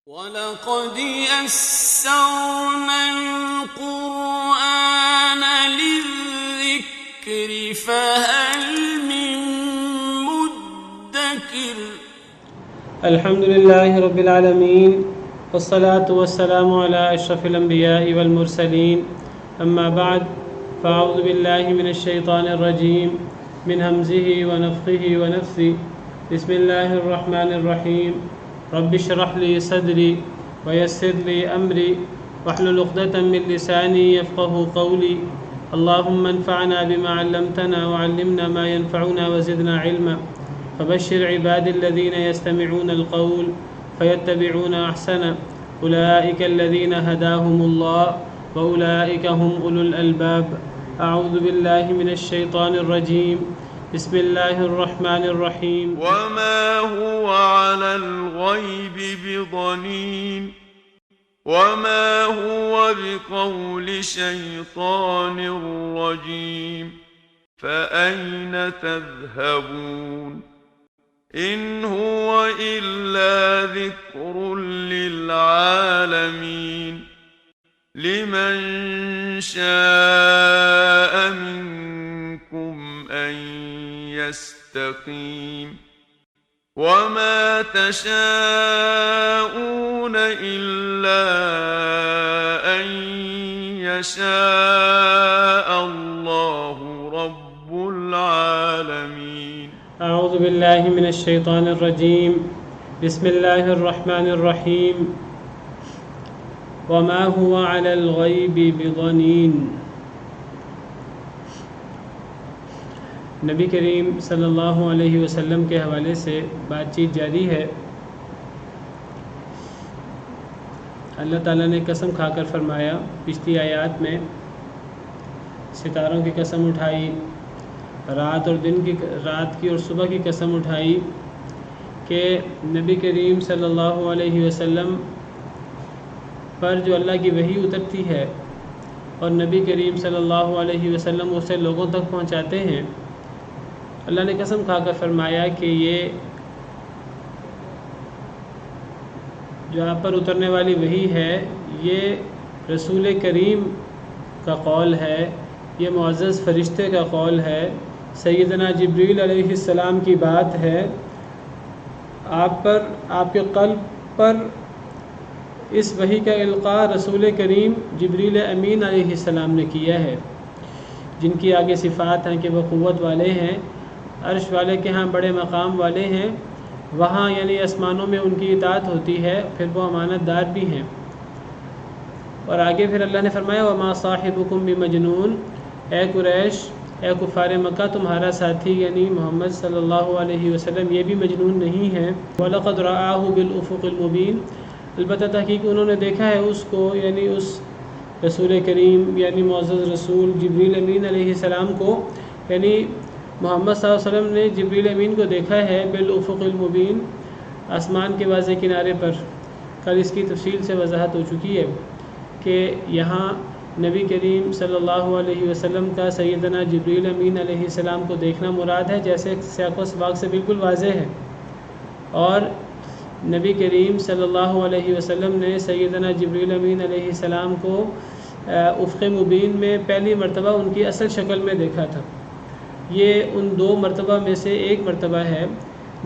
وَلَقَدْ يَسَّرْنَا الْقُرْآنَ لِلذِّكْرِ فَهَلْ مِن مُّدَّكِرٍ الحمد لله رب العالمين والصلاة والسلام على أشرف الأنبياء والمرسلين أما بعد فأعوذ بالله من الشيطان الرجيم من همزه ونفخه ونفثه بسم الله الرحمن الرحيم رب اشرح لي صدري ويسر لي أمري واحلل عقدة من لساني يفقهوا قولي اللهم انفعنا بما علمتنا وعلمنا ما ينفعنا وزدنا علما فبشر عباد الذين يستمعون القول فيتبعون أحسنه أولئك الذين هداهم الله وأولئك هم أولو الألباب أعوذ بالله من الشيطان الرجيم بسم الله الرحمن الرحيم وما هو على الغيب بضنين وما هو بقول شيطان رجيم فأين تذهبون إن هو إلا ذكر للعالمين لمن شاء منكم أن يستقيم وما تشاءون إلا أن يشاء الله رب العالمين أعوذ بالله من الشيطان الرجيم بسم الله الرحمن الرحيم وما هو على الغيب بضنين نبی کریم صلی اللہ علیہ وسلم کے حوالے سے بات چیت جاری ہے۔ اللہ تعالیٰ نے قسم کھا کر فرمایا پچھلی آیات میں، ستاروں کی قسم اٹھائی، رات کی اور صبح کی قسم اٹھائی کہ نبی کریم صلی اللہ علیہ وسلم پر جو اللہ کی وحی اترتی ہے اور نبی کریم صلی اللہ علیہ وسلم اسے لوگوں تک پہنچاتے ہیں، اللہ نے قسم کھا کر فرمایا کہ یہ جو آپ پر اترنے والی وحی ہے یہ رسول کریم کا قول ہے، یہ معزز فرشتے کا قول ہے، سیدنا جبریل علیہ السلام کی بات ہے۔ آپ کے قلب پر اس وحی کا القاء رسول کریم جبریل امین علیہ السلام نے کیا ہے، جن کی آگے صفات ہیں کہ وہ قوت والے ہیں، عرش والے کے ہاں بڑے مقام والے ہیں، وہاں یعنی آسمانوں میں ان کی اطاعت ہوتی ہے، پھر وہ امانت دار بھی ہیں۔ اور آگے پھر اللہ نے فرمایا وما صاحبکم بمجنون، اے قریش، اے کفار مکہ، تمہارا ساتھی یعنی محمد صلی اللہ علیہ وسلم یہ بھی مجنون نہیں ہے۔ وَلَقَدْ رَآهُ بِالْأُفُقِ الْمُبِينِ، البتہ تحقیق انہوں نے دیکھا ہے اس کو، یعنی اس رسول کریم یعنی معزز رسول جبریل امین علیہ السلام کو، یعنی محمد صلی اللہ علیہ وسلم نے جبریل امین کو دیکھا ہے بالافق المبین، آسمان کے واضح کنارے پر۔ کل اس کی تفصیل سے وضاحت ہو چکی ہے کہ یہاں نبی کریم صلی اللہ علیہ وسلم کا سیدنا جبریل امین علیہ السلام کو دیکھنا مراد ہے، جیسے سیاق و سباق سے بالکل واضح ہے۔ اور نبی کریم صلی اللہ علیہ وسلم نے سیدنا جبریل امین علیہ السلام کو افق مبین میں پہلی مرتبہ ان کی اصل شکل میں دیکھا تھا۔ یہ ان دو مرتبہ میں سے ایک مرتبہ ہے۔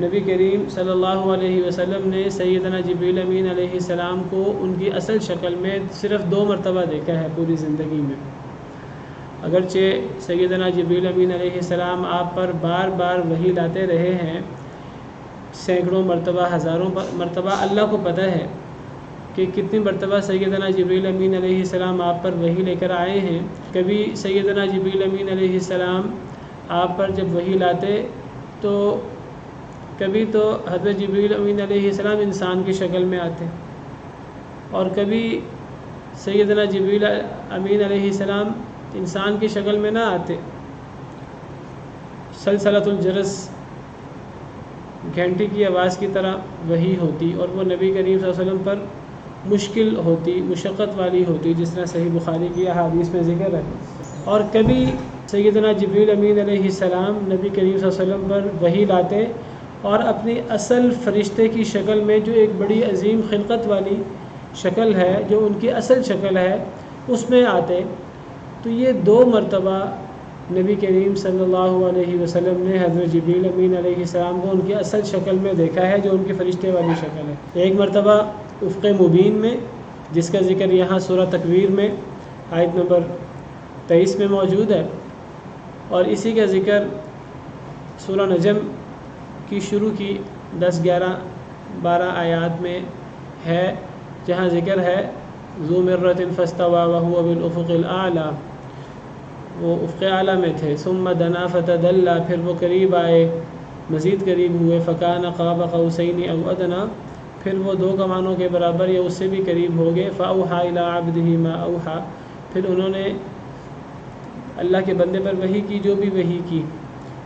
نبی کریم صلی اللہ علیہ وسلم نے سیدنا جبریل امین علیہ السلام کو ان کی اصل شکل میں صرف 2 مرتبہ دیکھا ہے پوری زندگی میں۔ اگرچہ سیدنا جبریل امین علیہ السلام آپ پر بار بار وحی لاتے رہے ہیں، سینکڑوں مرتبہ، ہزاروں مرتبہ، اللہ کو پتہ ہے کہ کتنی مرتبہ سیدنا جبریل امین علیہ السلام آپ پر وحی لے کر آئے ہیں۔ کبھی سیدنا جبریل امین علیہ السلام آپ پر جب وحی لاتے تو کبھی تو حضرت جبریل امین علیہ السلام انسان کی شکل میں آتے، اور کبھی سیدنا جبریل امین علیہ السلام انسان کی شکل میں نہ آتے، سلسلۃ الجرس گھنٹی کی آواز کی طرح وحی ہوتی، اور وہ نبی کریم صلی اللہ علیہ وسلم پر مشکل ہوتی، مشقت والی ہوتی، جس طرح صحیح بخاری کی احادیث میں ذکر ہے۔ اور کبھی سیدنا جبریل امین علیہ السلام نبی کریم صلی اللہ علیہ وسلم پر وحی لاتے اور اپنی اصل فرشتے کی شکل میں جو ایک بڑی عظیم خلقت والی شکل ہے، جو ان کی اصل شکل ہے، اس میں آتے، تو یہ 2 مرتبہ نبی کریم صلی اللہ علیہ وسلم نے حضرت جبریل امین علیہ السلام کو ان کی اصل شکل میں دیکھا ہے، جو ان کی فرشتے والی شکل ہے۔ ایک مرتبہ افق مبین میں، جس کا ذکر یہاں سورہ تکویر میں آیت نمبر 23 میں موجود ہے، اور اسی کا ذکر سورہ نجم کی شروع کی 10، 11، 12 آیات میں ہے، جہاں ذکر ہے ذو مرۃ فاستوى وهو بالافق الاعلی، وہ افق اعلیٰ میں تھے، ثم دنا فتدلی، پھر وہ قریب آئے، مزید قریب ہوئے، فکان قاب قوسین او ادنی، پھر وہ 2 کمانوں کے برابر یا اس سے بھی قریب ہو گئے، فاوحى الی عبدہ ما اوحى، پھر انہوں نے اللہ کے بندے پر وحی کی جو بھی وحی کی،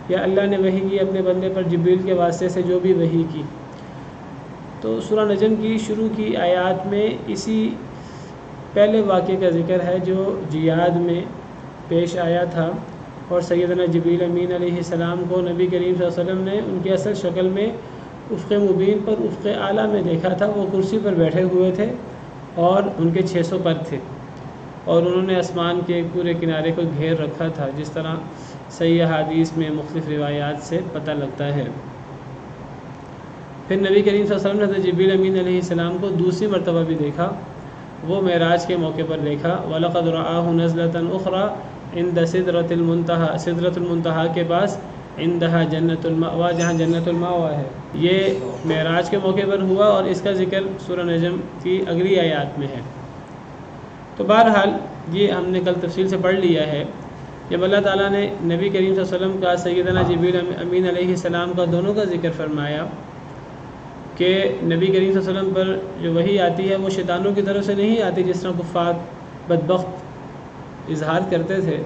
یا اللہ نے وحی کی اپنے بندے پر جبریل کے واسطے سے جو بھی وحی کی۔ تو سورہ نجم کی شروع کی آیات میں اسی پہلے واقعے کا ذکر ہے جو جیاد میں پیش آیا تھا، اور سیدنا جبریل امین علیہ السلام کو نبی کریم صلی اللہ علیہ وسلم نے ان کی اصل شکل میں افق مبین پر افق اعلیٰ میں دیکھا تھا۔ وہ کرسی پر بیٹھے ہوئے تھے اور ان کے 600 پر تھے، اور انہوں نے آسمان کے پورے کنارے کو گھیر رکھا تھا، جس طرح صحیح حدیث میں مختلف روایات سے پتہ لگتا ہے۔ پھر نبی کریم صلی اللہ علیہ وسلم نے حضرت جبریل امین علیہ السلام کو دوسری مرتبہ بھی دیکھا، وہ معراج کے موقع پر دیکھا، وَلَقَدْ رَآهُ نَزْلَةً أُخْرَى عند سدرۃ المنتہا، سدرۃ المنتہا کے پاس، عندہا جنت المأویٰ، جہاں جنت المأویٰ ہے۔ یہ معراج کے موقع پر ہوا، اور اس کا ذکر سورہ نجم کی اگلی آیات میں ہے۔ تو بہرحال یہ ہم نے کل تفصیل سے پڑھ لیا ہے۔ جب اللہ تعالیٰ نے نبی کریم صلی اللہ علیہ وسلم کا، سیدنا جبریل امین علیہ السلام کا، دونوں کا ذکر فرمایا کہ نبی کریم صلی اللہ علیہ وسلم پر جو وحی آتی ہے وہ شیطانوں کی طرف سے نہیں آتی، جس طرح کفار بدبخت اظہار کرتے تھے،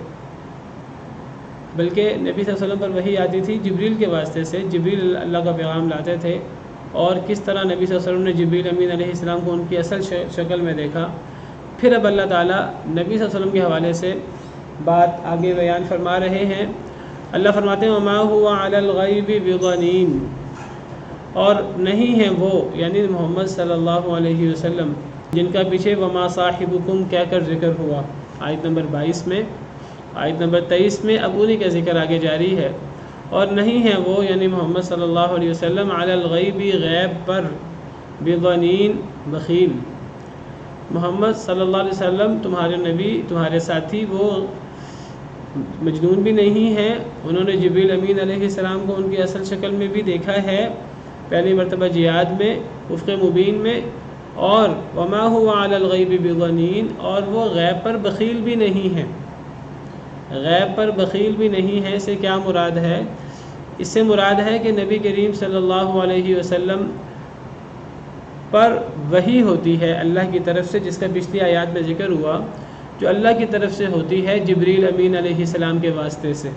بلکہ نبی صلی اللہ علیہ وسلم پر وحی آتی تھی جبریل کے واسطے سے، جبریل اللہ کا پیغام لاتے تھے، اور کس طرح نبی صلی اللہ علیہ وسلم نے جبریل امین علیہ السلام کو ان کی اصل شکل میں دیکھا۔ پھر اب اللہ تعالیٰ نبی صلی اللہ علیہ وسلم کے حوالے سے بات آگے بیان فرما رہے ہیں۔ اللہ فرماتے ہیں وَمَا هُوَ عَلَى الْغَيْبِ بِضَنِينٍ، اور نہیں ہیں وہ، یعنی محمد صلی اللہ علیہ وسلم، جن کا پیچھے وَمَا صَاحِبُكُمْ کہہ کر ذکر ہوا آیت نمبر 22 میں، آیت نمبر 23 میں اب انہی کا ذکر آگے جاری ہے۔ اور نہیں ہیں وہ، یعنی محمد صلی اللہ علیہ وسلم، علی الغیب، غیب پر، بضنین، بخیل۔ محمد صلی اللہ علیہ وسلم تمہارے نبی، تمہارے ساتھی، وہ مجنون بھی نہیں ہیں، انہوں نے جبریل امین علیہ السلام کو ان کی اصل شکل میں بھی دیکھا ہے، پہلی مرتبہ جہاد میں، افق مبین میں، اور وما هو علی الغیب بضنین، اور وہ غیب پر بخیل بھی نہیں ہیں، غیب پر بخیل بھی نہیں ہے۔ اس سے کیا مراد ہے؟ اس سے مراد ہے کہ نبی کریم صلی اللہ علیہ وسلم پر وحی ہوتی ہے اللہ کی طرف سے، جس کا پچھلی آیات میں ذکر ہوا، جو اللہ کی طرف سے ہوتی ہے جبریل امین علیہ السلام کے واسطے سے،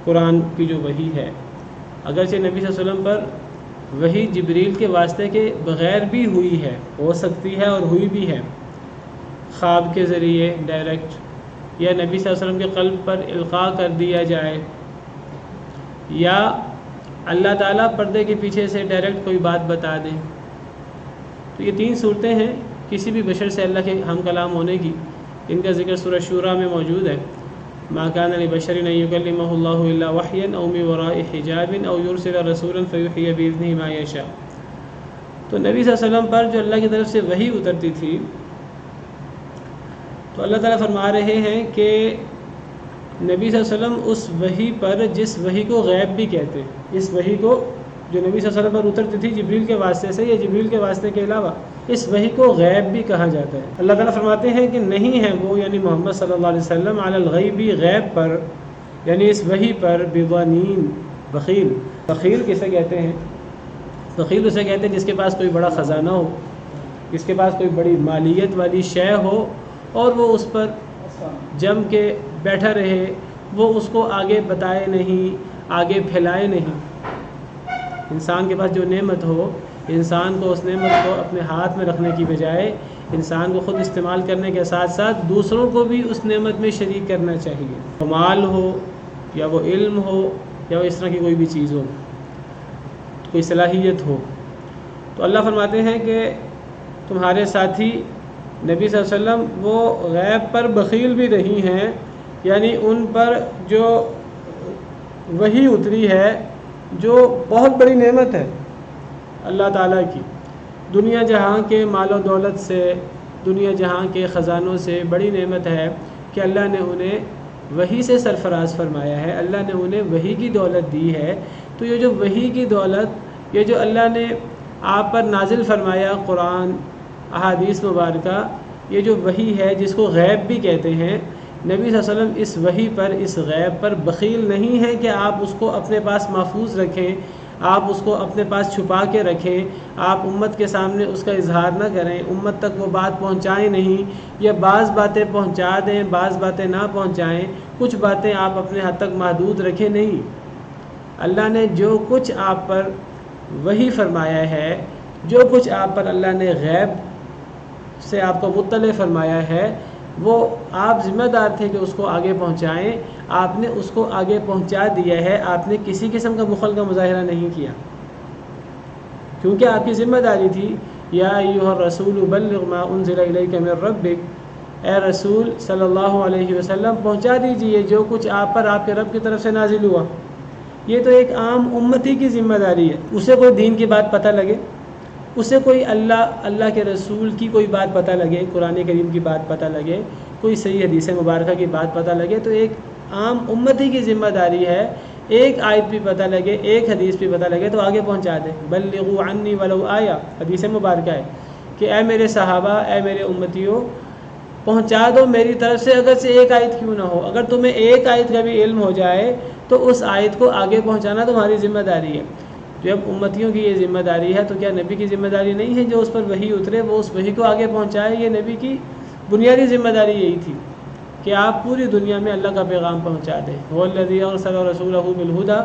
قرآن کی جو وحی ہے۔ اگرچہ نبی صلی اللہ علیہ وسلم پر وحی جبریل کے واسطے کے بغیر بھی ہوئی ہے، ہو سکتی ہے اور ہوئی بھی ہے، خواب کے ذریعے ڈائریکٹ، یا نبی صلی اللہ علیہ وسلم کے قلب پر القاء کر دیا جائے، یا اللہ تعالیٰ پردے کے پیچھے سے ڈائریکٹ کوئی بات بتا دیں۔ تو یہ 3 صورتیں ہیں کسی بھی بشر سے اللہ کے ہم کلام ہونے کی، ان کا ذکر سورہ شورى میں موجود ہے۔ ما كان لبشر ان يكلمه الله الا وحيا او من وراء حجاب او يرسل رسولا فيوحي باذنه ما يشاء۔ تو نبی صلی اللہ علیہ وسلم پر جو اللہ کی طرف سے وحی اترتی تھی، تو اللہ تعالیٰ فرما رہے ہیں کہ نبی صلی اللہ علیہ وسلم اس وحی پر، جس وحی کو غیب بھی کہتے ہیں، اس وحی کو جو نبی صلی اللہ علیہ وسلم پر اترتی تھی جبریل کے واسطے سے یا جبریل کے واسطے کے علاوہ، اس وحی کو غیب بھی کہا جاتا ہے۔ اللہ تعالیٰ فرماتے ہیں کہ نہیں ہے وہ، یعنی محمد صلی اللہ علیہ وسلم، علی الغیب، غیب پر، یعنی اس وحی پر، بضنین، بخیل۔ بخیل کسے کہتے ہیں؟ بخیل اسے کہتے ہیں جس کے پاس کوئی بڑا خزانہ ہو، جس کے پاس کوئی بڑی مالیت والی شے ہو، اور وہ اس پر جم کے بیٹھا رہے، وہ اس کو آگے بتائے نہیں، آگے پھیلائے نہیں۔ انسان کے پاس جو نعمت ہو، انسان کو اس نعمت کو اپنے ہاتھ میں رکھنے کی بجائے انسان کو خود استعمال کرنے کے ساتھ ساتھ دوسروں کو بھی اس نعمت میں شریک کرنا چاہیے، وہ مال ہو یا وہ علم ہو یا وہ اس طرح کی کوئی بھی چیز ہو۔ کوئی صلاحیت ہو۔ تو اللہ فرماتے ہیں کہ تمہارے ساتھی نبی صلی اللہ علیہ وسلم وہ غیب پر بخیل بھی نہیں ہیں، یعنی ان پر جو وحی اتری ہے جو بہت بڑی نعمت ہے اللہ تعالیٰ کی، دنیا جہاں کے مال و دولت سے، دنیا جہاں کے خزانوں سے بڑی نعمت ہے کہ اللہ نے انہیں وحی سے سرفراز فرمایا ہے، اللہ نے انہیں وحی کی دولت دی ہے۔ تو یہ جو وحی کی دولت، یہ جو اللہ نے آپ پر نازل فرمایا قرآن احادیث مبارکہ، یہ جو وحی ہے جس کو غیب بھی کہتے ہیں، نبی صلی اللہ علیہ وسلم اس وحی پر، اس غیب پر بخیل نہیں ہے کہ آپ اس کو اپنے پاس محفوظ رکھیں، آپ اس کو اپنے پاس چھپا کے رکھیں، آپ امت کے سامنے اس کا اظہار نہ کریں، امت تک وہ بات پہنچائیں نہیں، یا بعض باتیں پہنچا دیں بعض باتیں نہ پہنچائیں، کچھ باتیں آپ اپنے حد تک محدود رکھیں نہیں۔ اللہ نے جو کچھ آپ پر وحی فرمایا ہے، جو کچھ آپ پر اللہ نے غیب سے آپ کو مطلع فرمایا ہے، وہ آپ ذمہ دار تھے کہ اس کو آگے پہنچائیں، آپ نے اس کو آگے پہنچا دیا ہے، آپ نے کسی قسم کا بخل کا مظاہرہ نہیں کیا، کیونکہ آپ کی ذمہ داری تھی۔ یا ایھا الرسول بلغ ما انزل الیک من ربک، اے رسول صلی اللہ علیہ وسلم پہنچا دیجئے جو کچھ آپ پر آپ کے رب کی طرف سے نازل ہوا۔ یہ تو ایک عام امتی کی ذمہ داری ہے، اسے کوئی دین کی بات پتہ لگے، اسے کوئی اللہ کے رسول کی کوئی بات پتہ لگے، قرآن کریم کی بات پتہ لگے، کوئی صحیح حدیث مبارکہ کی بات پتہ لگے، تو ایک عام امتی کی ذمہ داری ہے، ایک آیت بھی پتہ لگے، ایک حدیث بھی پتہ لگے تو آگے پہنچا دے۔ بلغوا عنی ولو آیا، حدیث مبارکہ ہے کہ اے میرے صحابہ، اے میرے امتیوں، پہنچا دو میری طرف سے اگر سے ایک آیت کیوں نہ ہو، اگر تمہیں ایک آیت کا بھی علم ہو جائے تو اس آیت کو آگے پہنچانا تمہاری ذمہ داری ہے۔ جب امتیوں کی یہ ذمہ داری ہے تو کیا نبی کی ذمہ داری نہیں ہے جو اس پر وحی اترے وہ اس وحی کو آگے پہنچائے؟ یہ نبی کی بنیادی ذمہ داری یہی تھی کہ آپ پوری دنیا میں اللہ کا پیغام پہنچا دیں۔ هو الذی ارسل رسولہ بالہدی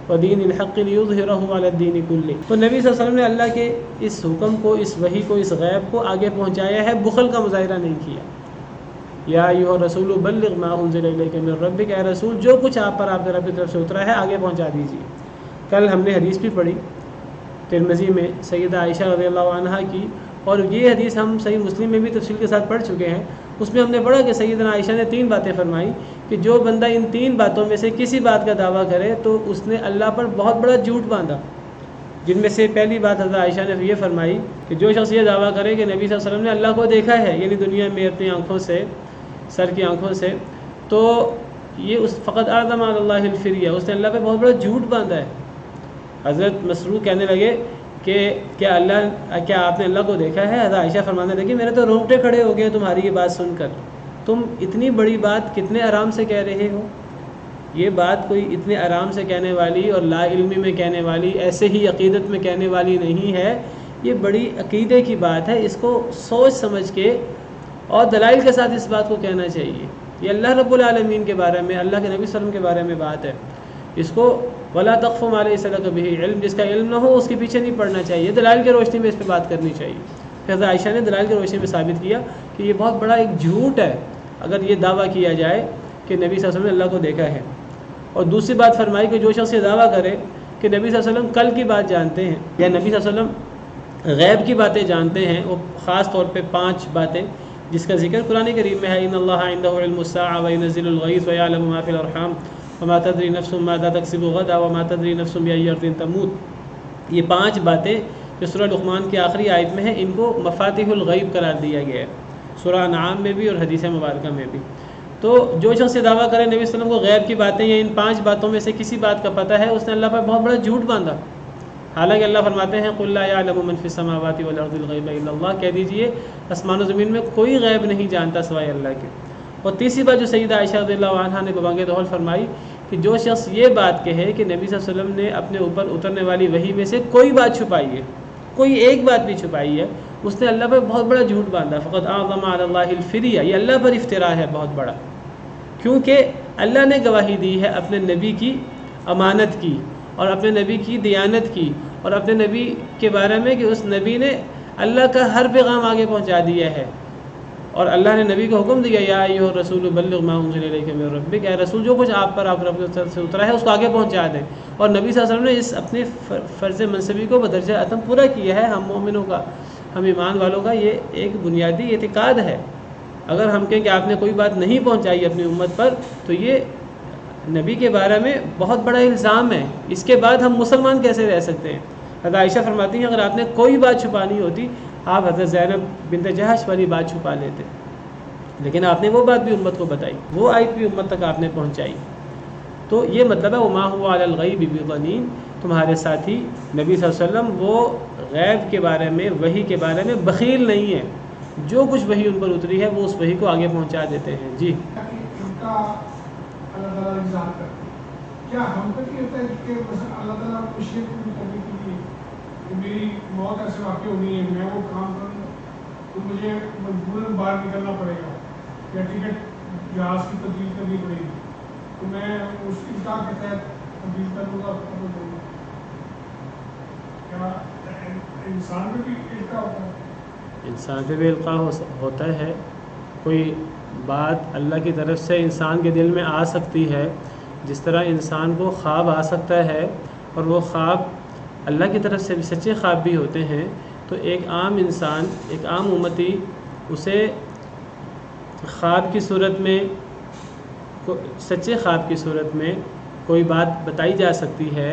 ودین الحق لیظہرہ علی الدین کلہ۔ تو نبی صلی اللہ علیہ وسلم نے اللہ کے اس حکم کو، اس وحی کو، اس غیب کو آگے پہنچایا ہے، بخل کا مظاہرہ نہیں کیا۔ یا ایھا الرسول بلغ ما انزل الیک من ربک، اے رسول جو کچھ آپ پر آپ کے رب کی طرف سے اترا ہے آگے پہنچا دیجیے۔ کل ہم نے حدیث بھی پڑھی ترمذی میں سیدہ عائشہ رضی اللہ عنہا کی، اور یہ حدیث ہم صحیح مسلم میں بھی تفصیل کے ساتھ پڑھ چکے ہیں۔ اس میں ہم نے پڑھا کہ سیدنا عائشہ نے 3 باتیں فرمائی کہ جو بندہ ان 3 باتوں میں سے کسی بات کا دعویٰ کرے تو اس نے اللہ پر بہت بڑا جھوٹ باندھا، جن میں سے پہلی بات حضرت عائشہ نے یہ فرمائی کہ جو شخص یہ دعویٰ کرے کہ نبی صلی اللہ علیہ وسلم نے اللہ کو دیکھا ہے، یعنی دنیا میں اپنی آنکھوں سے، سر کی آنکھوں سے، تو یہ اس فقط اعظم علی اللہ الفریہ، اس نے اللہ پہ بہت بڑا جھوٹ باندھا ہے۔ حضرت مسروق کہنے لگے کہ کیا آپ نے اللہ کو دیکھا ہے؟ حضرت عائشہ فرمانے لگی میرے تو رونگٹے کھڑے ہو گئے تمہاری یہ بات سن کر، تم اتنی بڑی بات کتنے آرام سے کہہ رہے ہو؟ یہ بات کوئی اتنے آرام سے کہنے والی اور لا علمی میں کہنے والی، ایسے ہی عقیدت میں کہنے والی نہیں ہے، یہ بڑی عقیدے کی بات ہے، اس کو سوچ سمجھ کے اور دلائل کے ساتھ اس بات کو کہنا چاہیے۔ یہ اللہ رب العالمین کے بارے میں، اللہ کے نبی صلی اللہ علیہ وسلم کے بارے میں بات ہے، اس کو ولا تقف ما لیس لک بہ علم، جس کا علم نہ ہو اس کے پیچھے نہیں پڑنا چاہیے، دلائل کی روشنی میں اس پہ بات کرنی چاہیے۔ حضرت عائشہ نے دلائل کی روشنی میں ثابت کیا کہ یہ بہت بڑا ایک جھوٹ ہے اگر یہ دعویٰ کیا جائے کہ نبی صلی اللہ علیہ وسلم نے اللہ کو دیکھا ہے۔ اور دوسری بات فرمائی کہ جو شخص یہ دعویٰ کرے کہ نبی صلی اللہ علیہ وسلم کل کی بات جانتے ہیں یا نبی صلی اللہ علیہ وسلم غیب کی باتیں جانتے ہیں، وہ خاص طور پہ 5 باتیں جس کا ذکر قرآن کریم میں ہے، ان اللہ عنده علم الساعة وینزل الغیث ویعلم ما فی الارحام وما تدری نفس ماذا تکسب غدا وما تدری نفس بأی ارض تموت۔ یہ 5 باتیں جو سورہ لقمان کی آخری آیت میں ہیں، ان کو مفاتیح الغیب قرار دیا گیا ہے، سورہ انعام میں بھی اور حدیث مبارکہ میں بھی۔ تو جو شخص یہ دعویٰ کرے نبی صلی اللہ علیہ وسلم کو غیب کی باتیں یا ان 5 باتوں میں سے کسی بات کا پتہ ہے، اس نے اللہ پر بہت بڑا جھوٹ باندھا۔ حالانکہ اللہ فرماتے ہیں قل لا یعلم من فی السماوات والارض الغیب الا اللہ، کہہ دیجئے آسمان و زمین میں کوئی غیب نہیں جانتا سوائے اللہ کے۔ اور تیسری بات جو سیدہ عائشہ رضی اللہ عنہا نے ببانگ دہل فرمائی کہ جو شخص یہ بات کہے کہ نبی صلی اللہ علیہ وسلم نے اپنے اوپر اترنے والی وحی میں سے کوئی بات چھپائی ہے، کوئی ایک بات بھی چھپائی ہے، اس نے اللہ پر بہت بڑا جھوٹ باندھا۔ فقط اعظم علی اللہ الفریہ، یہ اللہ پر افطرا ہے بہت بڑا، کیونکہ اللہ نے گواہی دی ہے اپنے نبی کی امانت کی اور اپنے نبی کی دیانت کی اور اپنے نبی کے بارے میں کہ اس نبی نے اللہ کا ہر پیغام آگے پہنچا دیا ہے۔ اور اللہ نے نبی کو حکم دیا یا ایھا الرسول بلغ ما انزل الیک من ربک، اے رسول جو کچھ آپ پر آپ رب کی طرف سے اترا ہے اس کو آگے پہنچا دیں. اور نبی صلی اللہ علیہ وسلم نے اس اپنے فرض منصبی کو بدرجہ اتم پورا کیا ہے. ہم مومنوں کا، ہم ایمان والوں کا یہ ایک بنیادی اعتقاد ہے. اگر ہم کہیں کہ آپ نے کوئی بات نہیں پہنچائی اپنی امت پر تو یہ نبی کے بارے میں بہت بڑا الزام ہے. اس کے بعد ہم مسلمان کیسے رہ سکتے ہیں؟ حضرت عائشہ فرماتی ہیں اگر آپ نے کوئی بات چھپانی ہوتی آپ حضرت زینب بنت جہش والی بات چھپا لیتے، لیکن آپ نے وہ بات بھی امت کو بتائی، وہ آیت بھی امت تک آپ نے پہنچائی. تو یہ مطلب ہے وما هو علی الغیب بضنین، تمہارے ساتھی نبی صلی اللہ علیہ وسلم وہ غیب کے بارے میں، وحی کے بارے میں بخیل نہیں ہے. جو کچھ وحی ان پر اتری ہے وہ اس وحی کو آگے پہنچا دیتے ہیں. جی اللہ تعالیٰ انتظار کرتے ہیں. کیا ہم کو یہ ہوتا ہے کہ اللہ تعالیٰ کو شرک پوری کرنے کے لیے کہ میری موت ایسے واقع ہونی ہے، میں وہ کام کروں تو مجھے مجبوراً باہر نکلنا پڑے گا یا ٹکٹ جہاز کی تبدیل کرنی پڑے گی تو میں اس انتظار کے تحت تبدیل کر لوں گا. کیا انسان میں بھی القاء ہوتا ہے؟ انسان پہ بھی القاء ہوتا ہے. کوئی بات اللہ کی طرف سے انسان کے دل میں آ سکتی ہے، جس طرح انسان کو خواب آ سکتا ہے اور وہ خواب اللہ کی طرف سے بھی سچے خواب بھی ہوتے ہیں. تو ایک عام انسان، ایک عام امتی اسے خواب کی صورت میں، سچے خواب کی صورت میں کوئی بات بتائی جا سکتی ہے.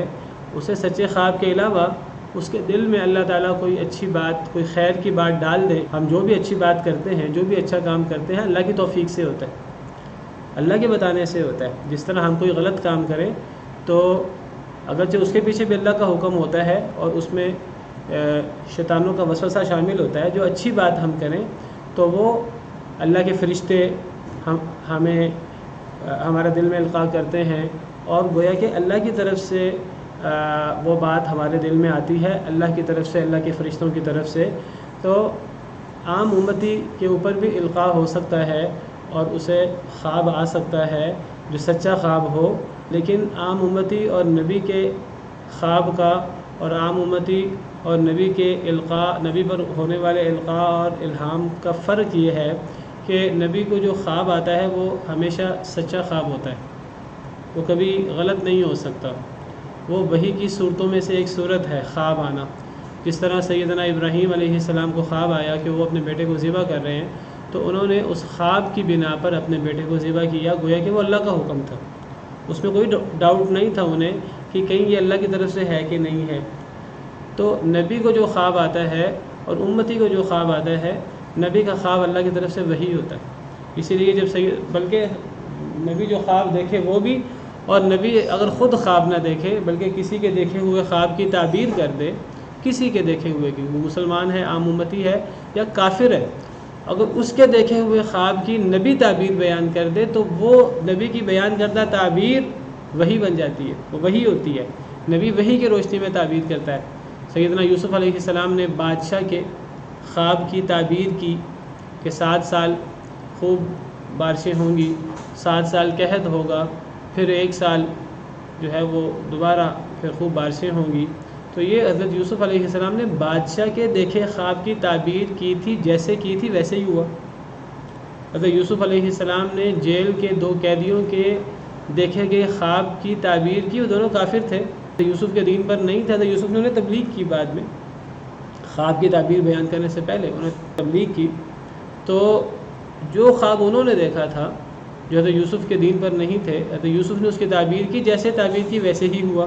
اسے سچے خواب کے علاوہ اس کے دل میں اللہ تعالیٰ کوئی اچھی بات، کوئی خیر کی بات ڈال دے. ہم جو بھی اچھی بات کرتے ہیں، جو بھی اچھا کام کرتے ہیں اللہ کی توفیق سے ہوتا ہے، اللہ کے بتانے سے ہوتا ہے. جس طرح ہم کوئی غلط کام کریں تو اگرچہ اس کے پیچھے بھی اللہ کا حکم ہوتا ہے اور اس میں شیطانوں کا وسوسہ شامل ہوتا ہے، جو اچھی بات ہم کریں تو وہ اللہ کے فرشتے ہمیں ہمارے دل میں القاء کرتے ہیں اور گویا کہ اللہ کی طرف سے وہ بات ہمارے دل میں آتی ہے، اللہ کی طرف سے، اللہ کے فرشتوں کی طرف سے. تو عام امتی کے اوپر بھی القاء ہو سکتا ہے اور اسے خواب آ سکتا ہے جو سچا خواب ہو. لیکن عام امتی اور نبی کے خواب کا اور عام امتی اور نبی کے القاء، نبی پر ہونے والے القاء اور الہام کا فرق یہ ہے کہ نبی کو جو خواب آتا ہے وہ ہمیشہ سچا خواب ہوتا ہے، وہ کبھی غلط نہیں ہو سکتا. وہ وحی کی صورتوں میں سے ایک صورت ہے خواب آنا. جس طرح سیدنا ابراہیم علیہ السلام کو خواب آیا کہ وہ اپنے بیٹے کو ذبح کر رہے ہیں، تو انہوں نے اس خواب کی بنا پر اپنے بیٹے کو ذبح کیا، گویا کہ وہ اللہ کا حکم تھا. اس میں کوئی ڈاؤٹ نہیں تھا انہیں کہ کہیں یہ اللہ کی طرف سے ہے کہ نہیں ہے. تو نبی کو جو خواب آتا ہے اور امتی کو جو خواب آتا ہے، نبی کا خواب اللہ کی طرف سے وحی ہوتا ہے. اسی لیے جب بلکہ نبی جو خواب دیکھے وہ بھی، اور نبی اگر خود خواب نہ دیکھے بلکہ کسی کے دیکھے ہوئے خواب کی تعبیر کر دے، کسی کے دیکھے ہوئے کی، وہ مسلمان ہے، عام امتی ہے یا کافر ہے، اگر اس کے دیکھے ہوئے خواب کی نبی تعبیر بیان کر دے تو وہ نبی کی بیان کردہ تعبیر وحی بن جاتی ہے، وہ وحی ہوتی ہے. نبی وحی کی روشنی میں تعبیر کرتا ہے. سیدنا یوسف علیہ السلام نے بادشاہ کے خواب کی تعبیر کی کہ 7 سال خوب بارشیں ہوں گی، 7 سال قحط ہوگا، پھر 1 سال جو ہے وہ دوبارہ پھر خوب بارشیں ہوں گی. تو یہ حضرت یوسف علیہ السلام نے بادشاہ کے دیکھے خواب کی تعبیر کی تھی، جیسے کی تھی ویسے ہی ہوا. حضرت یوسف علیہ السلام نے جیل کے 2 قیدیوں کے دیکھے گئے خواب کی تعبیر کی. وہ دونوں کافر تھے، یوسف کے دین پر نہیں تھا. حضرت یوسف نے انہیں تبلیغ کی، بعد میں خواب کی تعبیر بیان کرنے سے پہلے انہیں تبلیغ کی. تو جو خواب انہوں نے دیکھا تھا، جو حضرت یوسف کے دین پر نہیں تھے، حضرت یوسف نے اس کی تعبیر کی، جیسے تعبیر کی ویسے ہی ہوا.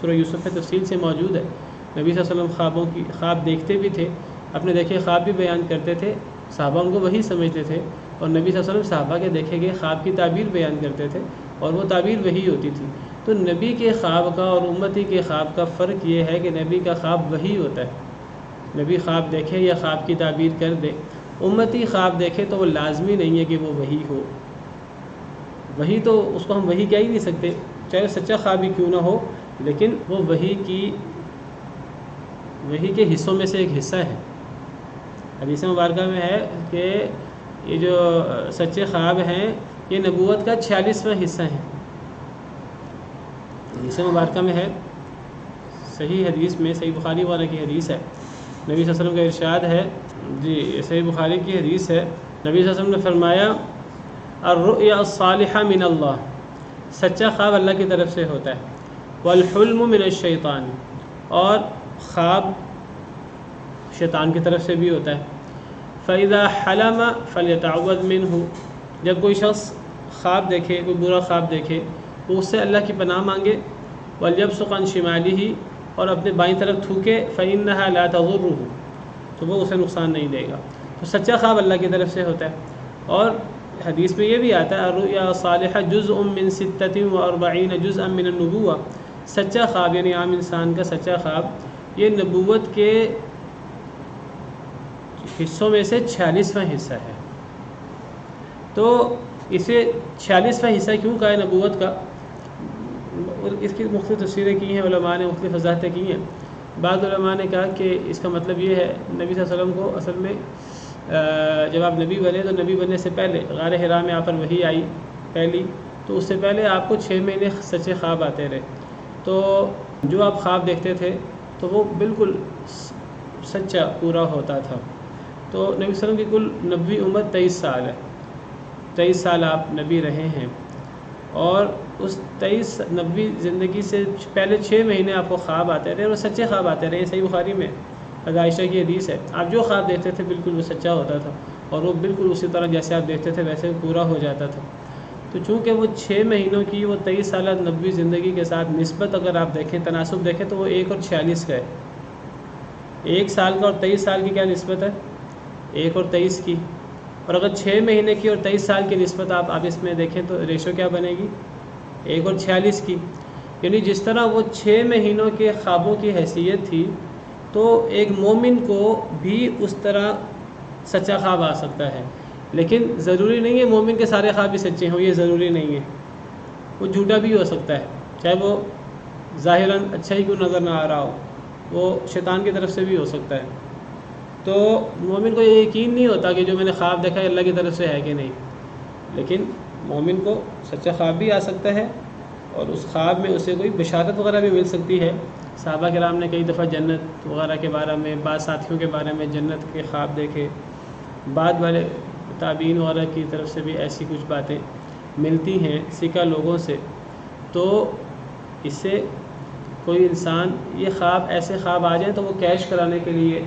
سورہ یوسف میں تفصیل سے موجود ہے. نبی صلی اللہ علیہ وسلم خواب دیکھتے بھی تھے، اپنے دیکھے خواب بھی بیان کرتے تھے. صحابہ ان کو وہی سمجھتے تھے اور نبی صلی اللہ علیہ وسلم صحابہ کے دیکھے گئے خواب کی تعبیر بیان کرتے تھے اور وہ تعبیر وہی ہوتی تھی. تو نبی کے خواب کا اور امتی کے خواب کا فرق یہ ہے کہ نبی کا خواب وہی ہوتا ہے، نبی خواب دیکھے یا خواب کی تعبیر کر دے. امتی خواب دیکھے تو وہ لازمی نہیں ہے کہ وہ وہی ہو. وہی تو اس کو ہم وہی کہہ ہی نہیں سکتے، چاہے سچا خواب ہی کیوں نہ ہو، لیکن وہ وہی کے حصوں میں سے ایک حصہ ہے. حدیث مبارکہ میں ہے کہ یہ جو سچے خواب ہیں یہ نبوت کا 46واں حصہ ہیں. حدیث مبارکہ میں ہے، صحیح حدیث میں، صحیح بخاری والا کی حدیث ہے، نبی صلی اللہ علیہ وسلم کا ارشاد ہے، جی صحیح بخاری کی حدیث ہے نبی صلی اللہ علیہ وسلم نے فرمایا الرؤیا الصالحہ من اللہ، سچا خواب اللہ کی طرف سے ہوتا ہے، والحلم من الشیطان، اور خواب شیطان کی طرف سے بھی ہوتا ہے۔ فَإِذَا حَلَمَ فَلْيَتَعَوَّذْ مِنْهُ، جب کوئی شخص خواب دیکھے، کوئی برا خواب دیکھے، وہ اس سے اللہ کی پناہ مانگے، وَلْيَبْصُقْ عَنْ شِمَالِهِ، اور اپنے بائیں طرف تھوکے، فَإِنَّهَا لَا تَضُرُّهُ، تو وہ اسے نقصان نہیں دے گا۔ تو سچا خواب اللہ کی طرف سے ہوتا ہے۔ اور حدیث میں یہ بھی آتا ہے الرؤیا الصالحہ جزء من 46 جزءا من النبوہ، سچا خواب یعنی عام انسان کا سچا خواب یہ نبوت کے حصوں میں سے 46واں حصہ ہے۔ تو اسے 46واں حصہ کیوں کہا ہے نبوت کا؟ اس کی مختلف تفسیریں کی ہیں علماء نے، مختلف وضاحتیں کی ہیں۔ بعض علماء نے کہا کہ اس کا مطلب یہ ہے نبی صلی اللہ علیہ وسلم کو اصل میں جب آپ نبی بنے تو نبی بننے سے پہلے غار حرا میں آپ پر وحی آئی پہلی، تو اس سے پہلے آپ کو 6 مہینے سچے خواب آتے رہے، تو جو آپ خواب دیکھتے تھے تو وہ بالکل سچا پورا ہوتا تھا۔ تو نبی صلی اللہ علیہ وسلم کی کل نبوی عمر 23 سال ہے، 23 سال آپ نبی رہے ہیں، اور اس 23 نبوی زندگی سے پہلے 6 مہینے آپ کو خواب آتے رہے اور سچے خواب آتے رہے۔ صحیح بخاری میں عائشہ کی حدیث ہے، آپ جو خواب دیکھتے تھے بالکل وہ سچا ہوتا تھا، اور وہ بالکل اسی طرح جیسے آپ دیکھتے تھے ویسے پورا ہو جاتا تھا۔ تو چونکہ وہ 6 مہینوں کی وہ 23 سالہ نبوی زندگی کے ساتھ نسبت اگر آپ دیکھیں، تناسب دیکھیں، تو وہ 1 اور 46 کا ہے۔ 1 سال کا اور 23 سال کی کیا نسبت ہے؟ 1 اور 23 کی۔ اور اگر 6 مہینے کی اور 23 سال کی نسبت آپ اس میں دیکھیں تو ریشو کیا بنے گی؟ 1 اور 46 کی۔ یعنی جس طرح وہ 6 مہینوں کے خوابوں کی حیثیت تھی، تو ایک مومن کو بھی اس طرح سچا خواب آ سکتا ہے، لیکن ضروری نہیں ہے مومن کے سارے خواب بھی سچے ہوں، یہ ضروری نہیں ہے، وہ جھوٹا بھی ہو سکتا ہے، چاہے وہ ظاہراً اچھا ہی کیوں نظر نہ آ رہا ہو، وہ شیطان کی طرف سے بھی ہو سکتا ہے۔ تو مومن کو یہ یقین نہیں ہوتا کہ جو میں نے خواب دیکھا ہے اللہ کی طرف سے ہے کہ نہیں، لیکن مومن کو سچا خواب بھی آ سکتا ہے، اور اس خواب میں اسے کوئی بشارت وغیرہ بھی مل سکتی ہے۔ صحابہ کرام نے کئی دفعہ جنت وغیرہ کے بارے میں، بعض ساتھیوں کے بارے میں جنت کے خواب دیکھے، بعد والے تابعین وغیرہ کی طرف سے بھی ایسی کچھ باتیں ملتی ہیں سکہ لوگوں سے۔ تو اس سے کوئی انسان یہ خواب، ایسے خواب آ جائیں تو وہ کیش کرانے کے لیے،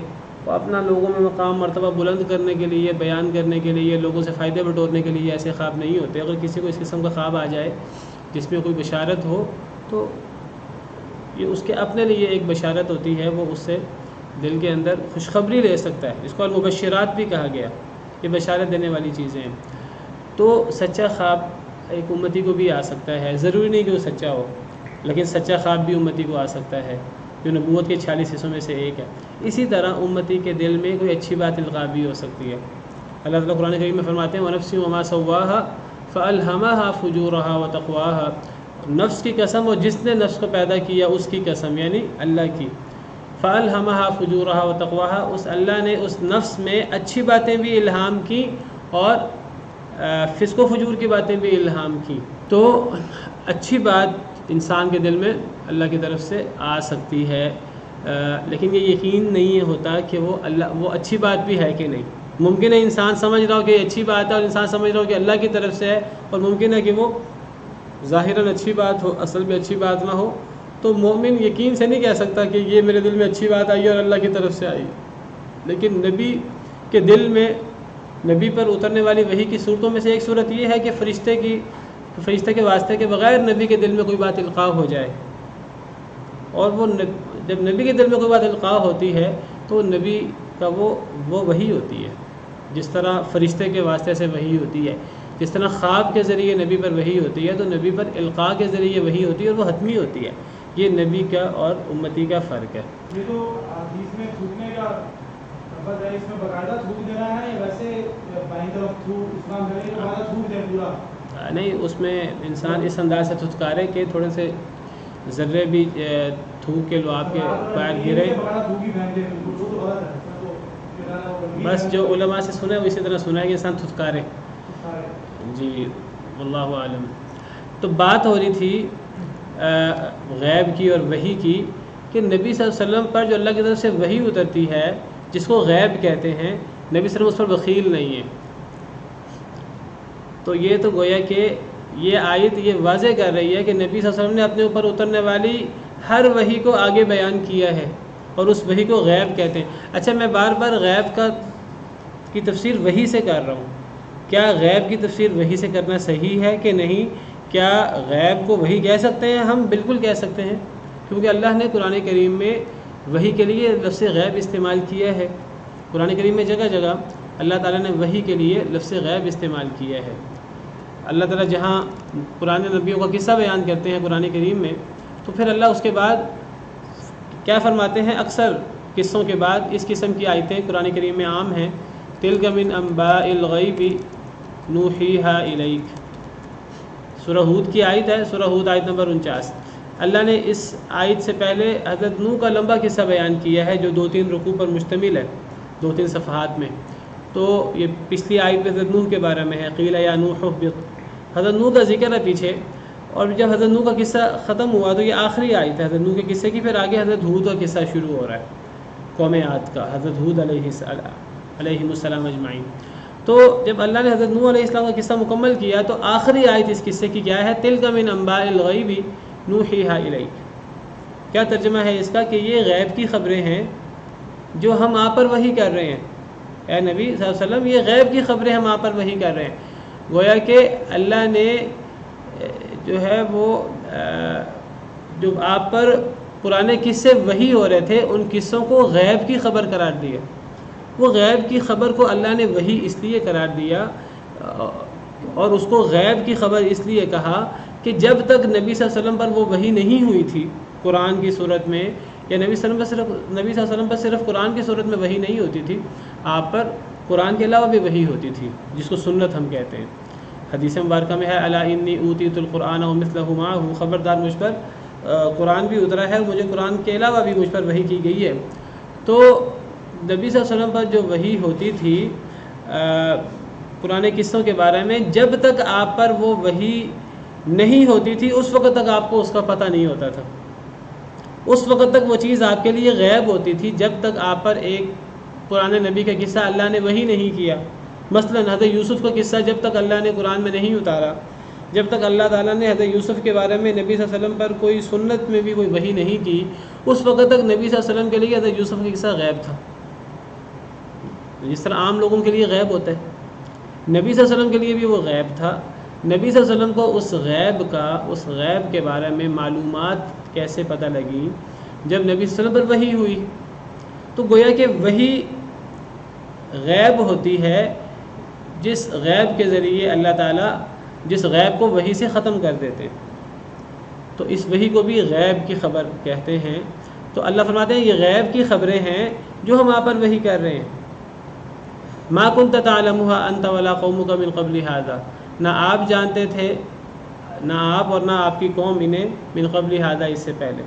وہ اپنا لوگوں میں مقام مرتبہ بلند کرنے کے لیے، بیان کرنے کے لیے، لوگوں سے فائدے بٹورنے کے لیے ایسے خواب نہیں ہوتے۔ اگر کسی کو اس قسم کا خواب آ جائے جس میں کوئی بشارت ہو، تو یہ اس کے اپنے لیے ایک بشارت ہوتی ہے، وہ اس سے دل کے اندر خوشخبری لے سکتا ہے۔ اس کو المبشرات بھی کہا گیا، یہ بشارت دینے والی چیزیں ہیں۔ تو سچا خواب ایک امتی کو بھی آ سکتا ہے، ضروری نہیں کہ وہ سچا ہو، لیکن سچا خواب بھی امتی کو آ سکتا ہے، جو نبوت کے 46 حصوں میں سے ایک ہے۔ اسی طرح امتی کے دل میں کوئی اچھی بات القاء بھی ہو سکتی ہے۔ اللہ تعالیٰ قرآن کریم میں فرماتے ہیں وَنَفْسٍ وَمَا سَوَّاهَا فَأَلْهَمَهَا فُجُورَهَا وَتَقْوَاهَا، نفس کی قسم، اور جس نے نفس کو پیدا کیا اس کی قسم، یعنی اللہ کی۔ فَأَلْهَمَهَا فُجُورَهَا وَتَقْوَاهَا، اس اللہ نے اس نفس میں اچھی باتیں بھی الہام کی اور فسق و فجور کی باتیں بھی الہام کی۔ تو اچھی بات انسان کے دل میں اللہ کی طرف سے آ سکتی ہے، لیکن یہ یقین نہیں ہوتا کہ وہ اچھی بات بھی ہے کہ نہیں۔ ممکن ہے انسان سمجھ رہا ہو کہ یہ اچھی بات ہے، اور انسان سمجھ رہا ہو کہ اللہ کی طرف سے ہے، اور ممکن ہے کہ وہ ظاہراً اچھی بات ہو، اصل میں اچھی بات نہ ہو۔ تو مومن یقین سے نہیں کہہ سکتا کہ یہ میرے دل میں اچھی بات آئی اور اللہ کی طرف سے آئی، لیکن نبی کے دل میں، نبی پر اترنے والی وحی کی صورتوں میں سے ایک صورت یہ ہے کہ فرشتے کے واسطے کے بغیر نبی کے دل میں کوئی بات القاء ہو جائے، اور وہ جب نبی کے دل میں کوئی بات القاء ہوتی ہے تو نبی کا وہ وحی ہوتی ہے، جس طرح فرشتے کے واسطے سے وحی ہوتی ہے، جس طرح خواب کے ذریعے نبی پر وحی ہوتی ہے، تو نبی پر القاء کے ذریعے وحی ہوتی ہے، اور وہ حتمی ہوتی ہے۔ یہ نبی کا اور امتی کا فرق ہے۔ یہ تو حدیث میں تھوکنے کا لفظ ہے، اس میں باقاعدہ تھوک دینا ہے، ویسے بائیں طرف تھوک اسلام کرے تو باقاعدہ تھوک دے پورا نہیں، اس میں انسان اس انداز سے تھتکارے کہ تھوڑے سے ذرے بھی تھوک کے لعاب کے پیر گرے، بس جو علماء سے سنا ہے وہ اسی طرح سنا ہے کہ انسان تھتکارے۔ جی واللہ عالم۔ تو بات ہو رہی تھی غیب کی اور وحی کی، کہ نبی صلی اللہ علیہ وسلم پر جو اللہ کی طرف سے وحی اترتی ہے، جس کو غیب کہتے ہیں، نبی صلی اللہ علیہ وسلم اس پر بخیل نہیں ہے، تو یہ تو گویا کہ یہ آیت یہ واضح کر رہی ہے کہ نبی صلی اللہ علیہ وسلم نے اپنے اوپر اترنے والی ہر وحی کو آگے بیان کیا ہے، اور اس وحی کو غیب کہتے ہیں۔ اچھا، میں بار بار غیب کی تفسیر وحی سے کر رہا ہوں، کیا غیب کی تفسیر وحی سے کرنا صحیح ہے کہ نہیں؟ کیا غیب کو وحی کہہ سکتے ہیں؟ ہم بالکل کہہ سکتے ہیں، کیونکہ اللہ نے قرآن کریم میں وحی کے لیے لفظ غیب استعمال کیا ہے۔ قرآن کریم میں جگہ جگہ اللہ تعالیٰ نے وحی کے لیے لفظ غیب استعمال کیا ہے۔ اللہ تعالیٰ جہاں پرانے نبیوں کا قصہ بیان کرتے ہیں قرآن کریم میں، تو پھر اللہ اس کے بعد کیا فرماتے ہیں؟ اکثر قصوں کے بعد اس قسم کی آیتیں قرآن کریم میں عام ہیں۔ تلک من انباء الغیب نوحیہا الیک، سورہ ہود کی آیت ہے، سورہ ہود آیت نمبر 49۔ اللہ نے اس آیت سے پہلے حضرت نوح کا لمبا قصہ بیان کیا ہے جو 2-3 رکوع پر مشتمل ہے، 2-3 صفحات میں۔ تو یہ پچھلی آیت حضرت نوح کے بارے میں ہے، قیل یا نوح اہبط، حضرت نوح کا ذکر ہے پیچھے، اور جب حضرت نوح کا قصہ ختم ہوا تو یہ آخری آیت ہے حضرت نوح کے قصے کی، پھر آگے حضرت ہود کا قصہ شروع ہو رہا ہے، قوم عاد کا، حضرت ہود علیہ السلام اجمعین۔ تو جب اللہ نے حضرت نوح علیہ السلام کا قصہ مکمل کیا تو آخری آیت اس قصے کی کیا ہے؟ تلک من انباء الغیب نوحیہا الیک۔ کیا ترجمہ ہے اس کا؟ کہ یہ غیب کی خبریں ہیں جو ہم آپ پر وحی کر رہے ہیں، اے نبی صلی اللہ علیہ وسلم، یہ غیب کی خبریں ہم آپ پر وحی کر رہے ہیں۔ گویا کہ اللہ نے جو ہے وہ جو آپ پر پرانے قصے وحی ہو رہے تھے ان قصوں کو غیب کی خبر قرار دیا۔ وہ غیب کی خبر کو اللہ نے وحی اس لیے قرار دیا اور اس کو غیب کی خبر اس لیے کہا کہ جب تک نبی صلی اللہ علیہ وسلم پر وہ وحی نہیں ہوئی تھی قرآن کی صورت میں، یا نبی صلی اللہ علیہ وسلم پر صرف قرآن کی صورت میں وحی نہیں ہوتی تھی، آپ پر قرآن کے علاوہ بھی وحی ہوتی تھی، جس کو سنت ہم کہتے ہیں۔ حدیث مبارکہ میں ہے الا انی اوتیت القرآن ومثلہ معہ، خبردار مجھ پر قرآن بھی اترا ہے، مجھے قرآن کے علاوہ بھی مجھ پر وحی کی گئی ہے۔ تو نبی صلی اللہ علیہ وسلم پر جو وحی ہوتی تھی پرانے قصوں کے بارے میں، جب تک آپ پر وہ وحی نہیں ہوتی تھی اس وقت تک آپ کو اس کا پتہ نہیں ہوتا تھا، اس وقت تک وہ چیز آپ کے لیے غیب ہوتی تھی جب تک آپ پر ایک پرانے نبی کا قصہ اللہ نے وحی نہیں کیا۔ مثلا حضرت یوسف کا قصہ جب تک اللہ نے قرآن میں نہیں اتارا، جب تک اللہ تعالیٰ نے حضرت یوسف کے بارے میں نبی صلی اللہ علیہ وسلم پر کوئی سنت میں بھی کوئی وحی نہیں کی، اس وقت تک نبی صلی اللہ علیہ وسلم کے لیے حضرت یوسف کا قصہ غیب تھا، جس طرح عام لوگوں کے لیے غیب ہوتا ہے، نبی صلی اللہ علیہ وسلم کے لیے بھی وہ غیب تھا۔ نبی صلی اللہ علیہ وسلم کو اس غیب کے بارے میں معلومات کیسے پتہ لگی؟ جب نبی صلی اللہ علیہ وسلم پر وحی ہوئی۔ تو گویا کہ وحی غیب ہوتی ہے جس غیب کے ذریعے اللہ تعالیٰ جس غیب کو وحی سے ختم کر دیتے، تو اس وحی کو بھی غیب کی خبر کہتے ہیں۔ تو اللہ فرماتے ہیں یہ غیب کی خبریں ہیں جو ہم آپ پر وحی کر رہے ہیں۔ ما کنت تعلمها انت ولا قومك من قبل هذا، نہ آپ جانتے تھے، نہ آپ اور نہ آپ کی قوم انہیں، من قبل هذا، اس سے پہلے۔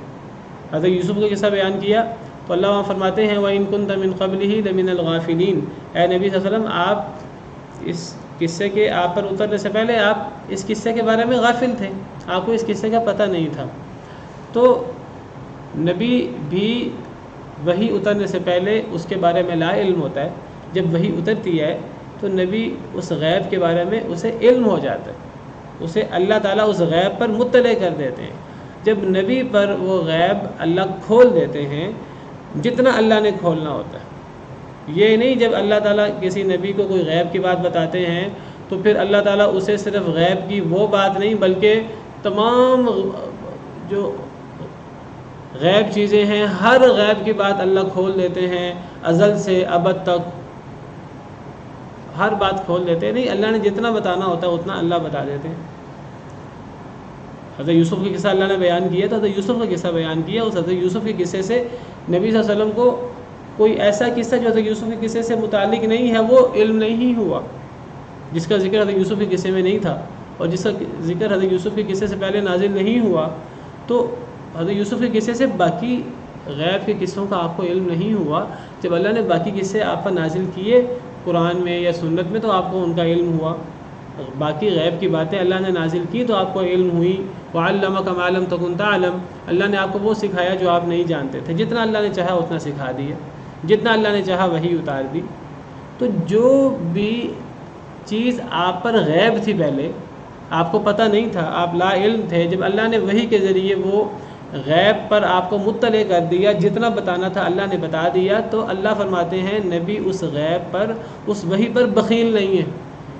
حضرت یوسف کا قصہ بیان کیا تو اللہ وہاں فرماتے ہیں وَإِن كُنتَ مِن قَبْلِهِ لَمِنَ الْغَافِلِينَ، اے نبی صلی اللہ علیہ وسلم آپ اس قصے کے آپ پر اترنے سے پہلے آپ اس قصے کے بارے میں غافل تھے، آپ کو اس قصے کا پتہ نہیں تھا۔ تو نبی بھی وحی اترنے سے پہلے اس کے بارے میں لا علم ہوتا ہے، جب وحی اترتی ہے تو نبی اس غیب کے بارے میں اسے علم ہو جاتا ہے، اسے اللہ تعالیٰ اس غیب پر مطلع کر دیتے ہیں۔ جب نبی پر وہ غیب اللہ کھول دیتے ہیں جتنا اللہ نے کھولنا ہوتا ہے، یہ نہیں جب اللہ تعالیٰ کسی نبی کو کوئی غیب کی بات بتاتے ہیں تو پھر اللہ تعالیٰ اسے صرف غیب کی وہ بات نہیں بلکہ تمام جو غیب چیزیں ہیں ہر غیب کی بات اللہ کھول دیتے ہیں، ازل سے ابد تک ہر بات کھول دیتے ہیں۔ نہیں، اللہ نے جتنا بتانا ہوتا ہے اتنا اللہ بتا دیتے ہیں۔ حضرت یوسف کا قصہ اللہ نے بیان کیا تو حضرت یوسف کا قصہ بیان کیا، اس حضرت یوسف کے قصے سے نبی صلی اللہ علیہ وسلم کو کوئی ایسا قصہ جو حضرت یوسف کے قصے سے متعلق نہیں ہے وہ علم نہیں ہوا، جس کا ذکر حضرت یوسف کے قصے میں نہیں تھا اور جس کا ذکر حضرت یوسف کے قصے سے پہلے نازل نہیں ہوا، تو حضرت یوسف کے قصے سے باقی غیب کے قصوں کا آپ کو علم نہیں ہوا۔ جب اللہ نے باقی قصے آپ پر نازل کیے قرآن میں یا سنت میں تو آپ کو ان کا علم ہوا، باقی غیب کی باتیں اللہ نے نازل کی تو آپ کو علم ہوئی۔ وَعَلَّمَكَ مَا لَمْ تَكُنْ تَعْلَمْ، اللہ نے آپ کو وہ سکھایا جو آپ نہیں جانتے تھے، جتنا اللہ نے چاہا اتنا سکھا دیا، جتنا اللہ نے چاہا وہی اتار دی۔ تو جو بھی چیز آپ پر غیب تھی، پہلے آپ کو پتہ نہیں تھا، آپ لا علم تھے، جب اللہ نے وحی کے ذریعے وہ غیب پر آپ کو مطلع کر دیا، جتنا بتانا تھا اللہ نے بتا دیا، تو اللہ فرماتے ہیں نبی اس غیب پر، اس وحی پر بخیل نہیں ہے۔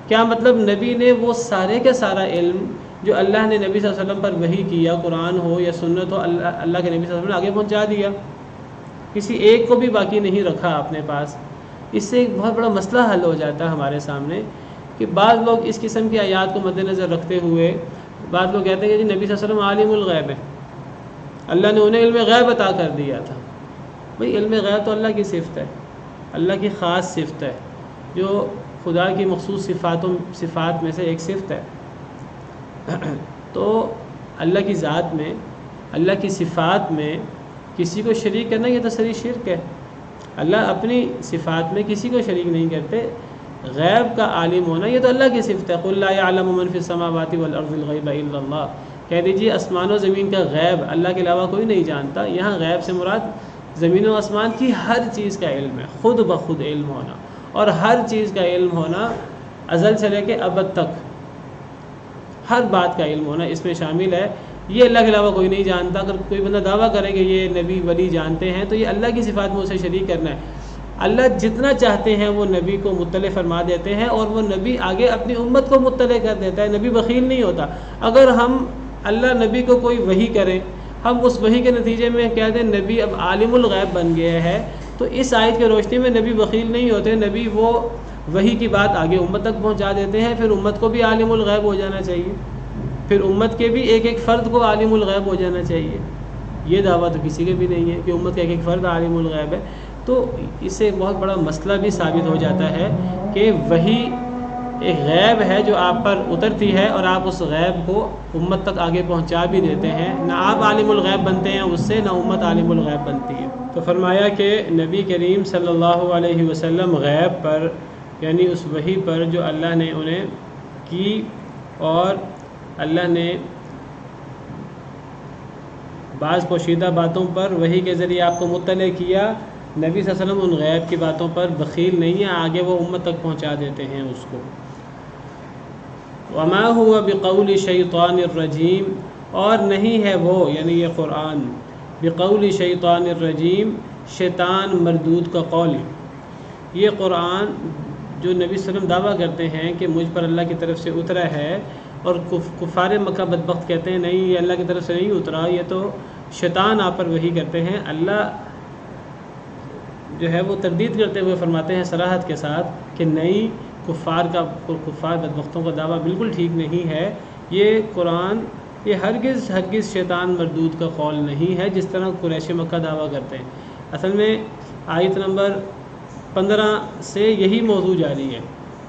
کیا مطلب؟ نبی نے وہ سارے کا سارا علم جو اللہ نے نبی صلی اللہ علیہ وسلم پر وحی کیا، قرآن ہو یا سنت ہو، اللہ کے نبی صلی اللہ علیہ وسلم نے آگے پہنچا دیا، کسی ایک کو بھی باقی نہیں رکھا اپنے پاس۔ اس سے ایک بہت بڑا مسئلہ حل ہو جاتا ہے ہمارے سامنے کہ بعض لوگ اس قسم کی آیات کو مد نظر رکھتے ہوئے بعض لوگ کہتے ہیں کہ جی نبی صلی اللہ علیہ وسلم عالم الغیب ہے، اللہ نے انہیں علم غیب عطا کر دیا تھا۔ بھئی علم غیب تو اللہ کی صفت ہے، اللہ کی خاص صفت ہے، جو خدا کی مخصوص صفات میں سے ایک صفت ہے۔ تو اللہ کی ذات میں، اللہ کی صفات میں کسی کو شریک کرنا یہ تو صریح شرک ہے۔ اللہ اپنی صفات میں کسی کو شریک نہیں کرتے۔ غیب کا عالم ہونا یہ تو اللہ کی صفت ہے۔ قل لا يعلم من في السماوات والارض الغیب الا اللہ، کہہ دیجیے آسمان و زمین کا غیب اللہ کے علاوہ کوئی نہیں جانتا۔ یہاں غیب سے مراد زمین و آسمان کی ہر چیز کا علم ہے، خود بخود علم ہونا، اور ہر چیز کا علم ہونا ازل سے لے کے ابد تک، ہر بات کا علم ہونا اس میں شامل ہے۔ یہ اللہ کے علاوہ کوئی نہیں جانتا۔ اگر کوئی بندہ دعویٰ کرے کہ یہ نبی ولی جانتے ہیں تو یہ اللہ کی صفات میں اسے شریک کرنا ہے۔ اللہ جتنا چاہتے ہیں وہ نبی کو مطلع فرما دیتے ہیں، اور وہ نبی آگے اپنی امت کو مطلع کر دیتا ہے۔ نبی بخیل نہیں ہوتا۔ اگر ہم اللہ نبی کو کوئی وحی کرے، ہم اس وحی کے نتیجے میں کہہ دیں نبی اب عالم الغیب بن گیا ہے، تو اس آیت کے روشنی میں نبی بخیل نہیں ہوتے۔ نبی وہ وحی کی بات آگے امت تک پہنچا دیتے ہیں، پھر امت کو بھی عالم الغیب ہو جانا چاہیے، پھر امت کے بھی ایک ایک فرد کو عالم الغیب ہو جانا چاہیے۔ یہ دعویٰ تو کسی کے بھی نہیں ہے کہ امت کا ایک ایک فرد عالم الغیب ہے۔ تو اس سے بہت بڑا مسئلہ بھی ثابت ہو جاتا ہے کہ وحی ایک غیب ہے جو آپ پر اترتی ہے، اور آپ اس غیب کو امت تک آگے پہنچا بھی دیتے ہیں۔ نہ آپ عالم الغیب بنتے ہیں اس سے، نہ امت عالم الغیب بنتی ہے۔ تو فرمایا کہ نبی کریم صلی اللہ علیہ وسلم غیب پر، یعنی اس وحی پر جو اللہ نے انہیں کی، اور اللہ نے بعض پوشیدہ باتوں پر وحی کے ذریعے آپ کو مطلع کیا، نبی صلی اللہ علیہ وسلم ان غیب کی باتوں پر بخیل نہیں ہے، آگے وہ امت تک پہنچا دیتے ہیں اس کو۔ وما هو بقول شیطان الرجیم، اور نہیں ہے وہ یعنی یہ قرآن، بقول شیطان الرجیم، شیطان مردود کا قول۔ یہ قرآن جو نبی صلی اللہ علیہ وسلم دعویٰ کرتے ہیں کہ مجھ پر اللہ کی طرف سے اترا ہے، اور کفار مکہ بدبخت کہتے ہیں نہیں یہ اللہ کی طرف سے نہیں اترا، یہ تو شیطان آپ پر وحی کرتے ہیں۔ اللہ جو ہے وہ تردید کرتے ہوئے فرماتے ہیں صراحت کے ساتھ کہ نہیں، کفار بدبختوں کا دعویٰ بالکل ٹھیک نہیں ہے۔ یہ قرآن یہ ہرگز شیطان مردود کا قول نہیں ہے جس طرح قریش مکہ دعویٰ کرتے ہیں۔ اصل میں آیت نمبر 15 سے یہی موضوع جاری ہے،